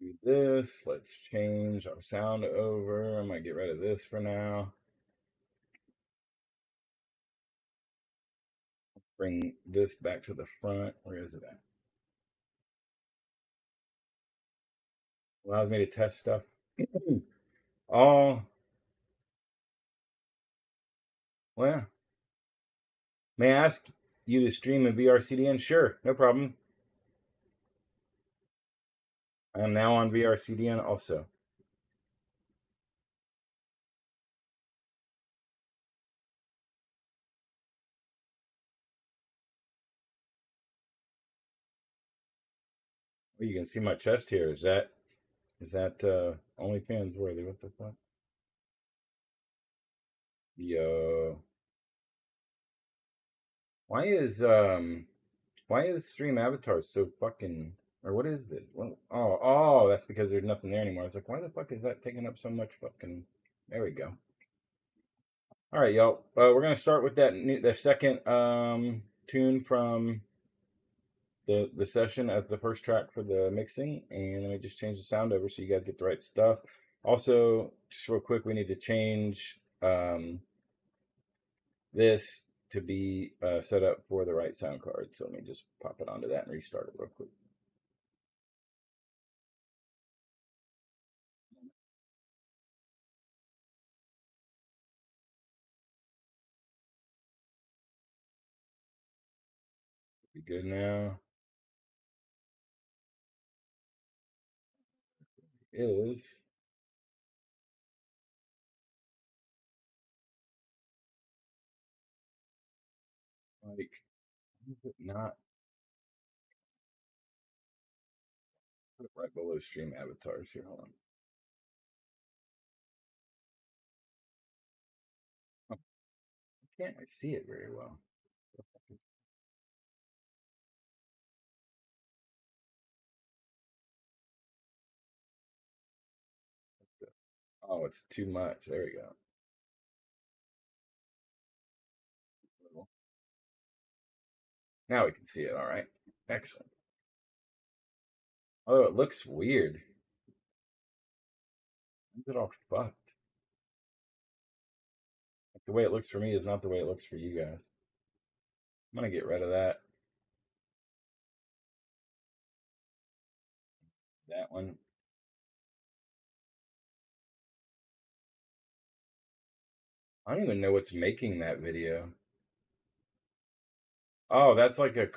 Do this. Let's change our sound over. I might get rid of this for now. Bring this back to the front. Where is it at? Allows me to test stuff. Oh, well. May I ask you to stream a VRCDN? Sure, no problem. I am now on VRCDN also. Well, you can see my chest here. Is that OnlyFans worthy? What the fuck? Yo. Why is stream avatar so fucking, or what is this? Oh, that's because there's nothing there anymore. I was like, why the fuck is that taking up so much fucking, there we go. All right, y'all. We're gonna start with the second tune from the session as the first track for the mixing, and let me just change the sound over so you guys get the right stuff. Also, just real quick, we need to change this to be set up for the right sound card. So let me just pop it onto that and restart it real quick. Be good now. Is like, is it not? Put it right below stream avatars here. Hold on. Oh, can't I see it very well? Oh, it's too much. There we go. Now we can see it. All right. Excellent. Oh, it looks weird. Is it all fucked? Like, the way it looks for me is not the way it looks for you guys. I'm gonna get rid of that. That one. I don't even know what's making that video. Oh, that's like a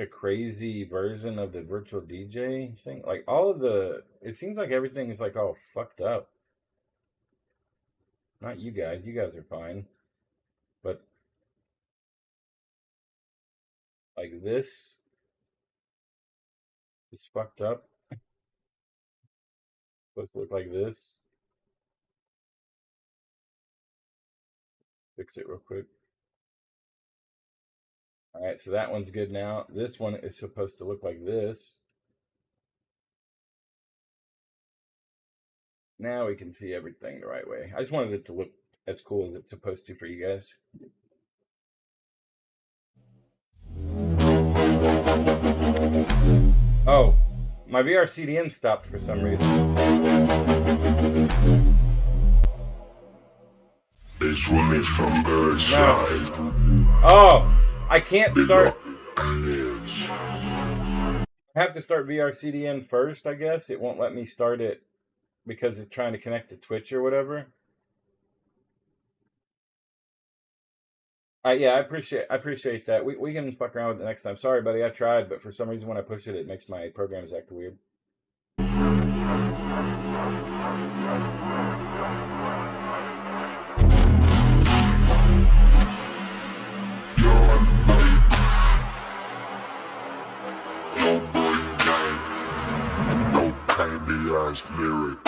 crazy version of the virtual DJ thing. Like all of it seems like everything is like all fucked up. Not you guys. You guys are fine. But like this is fucked up. Supposed to look like this. Fix it real quick. All right, so that one's good now. This one is supposed to look like this. Now we can see everything the right way. I just wanted it to look as cool as it's supposed to for you guys. Oh, my VRCDN stopped for some reason. This one is from Birdside. Oh, I can't start. Annias. I have to start VRCDN first, I guess. It won't let me start it because it's trying to connect to Twitch or whatever. Yeah, I appreciate that. We can fuck around with it next time. Sorry, buddy, I tried, but for some reason when I push it, it makes my programs act weird. No baby ass lyric.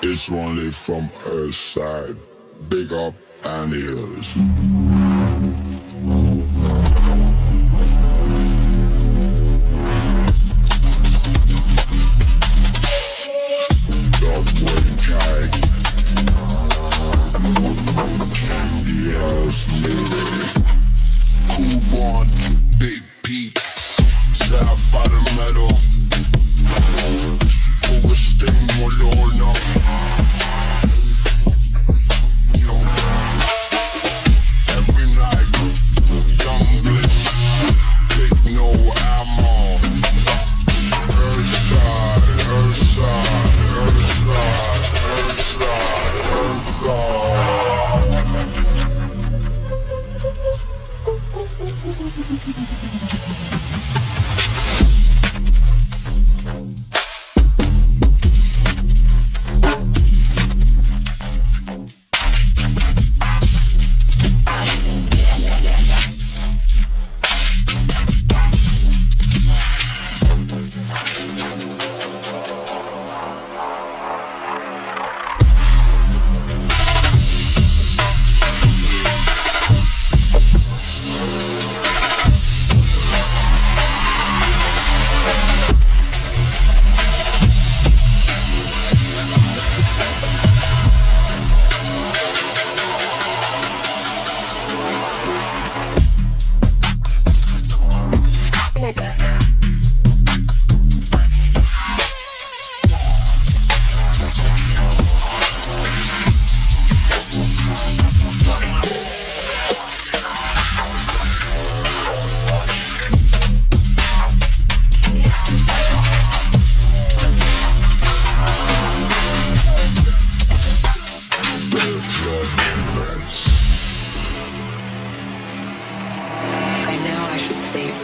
It's only from her side. Big up Annias.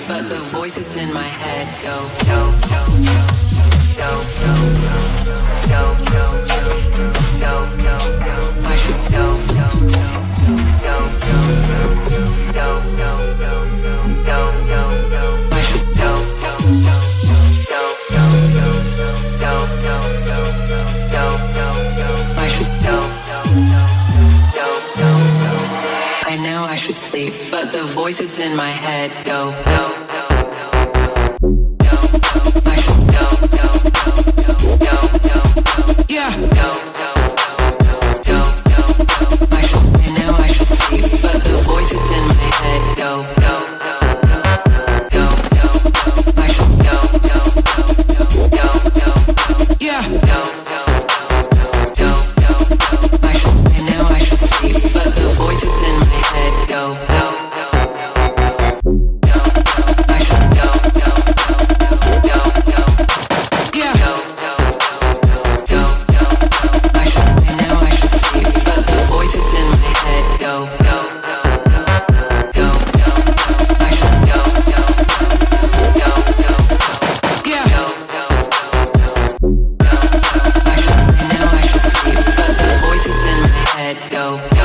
But the voices in my head go, go, go, go, go, go, go, go, go, go, go, go. I should go, go, go, go, go, go, go, go, go, go, go, go. I should go, go, go, go, go, go, go, go, go, go, go, go. I should go, go, go, go, go, go. I know I should sleep, but the voices in my head go, go. head go.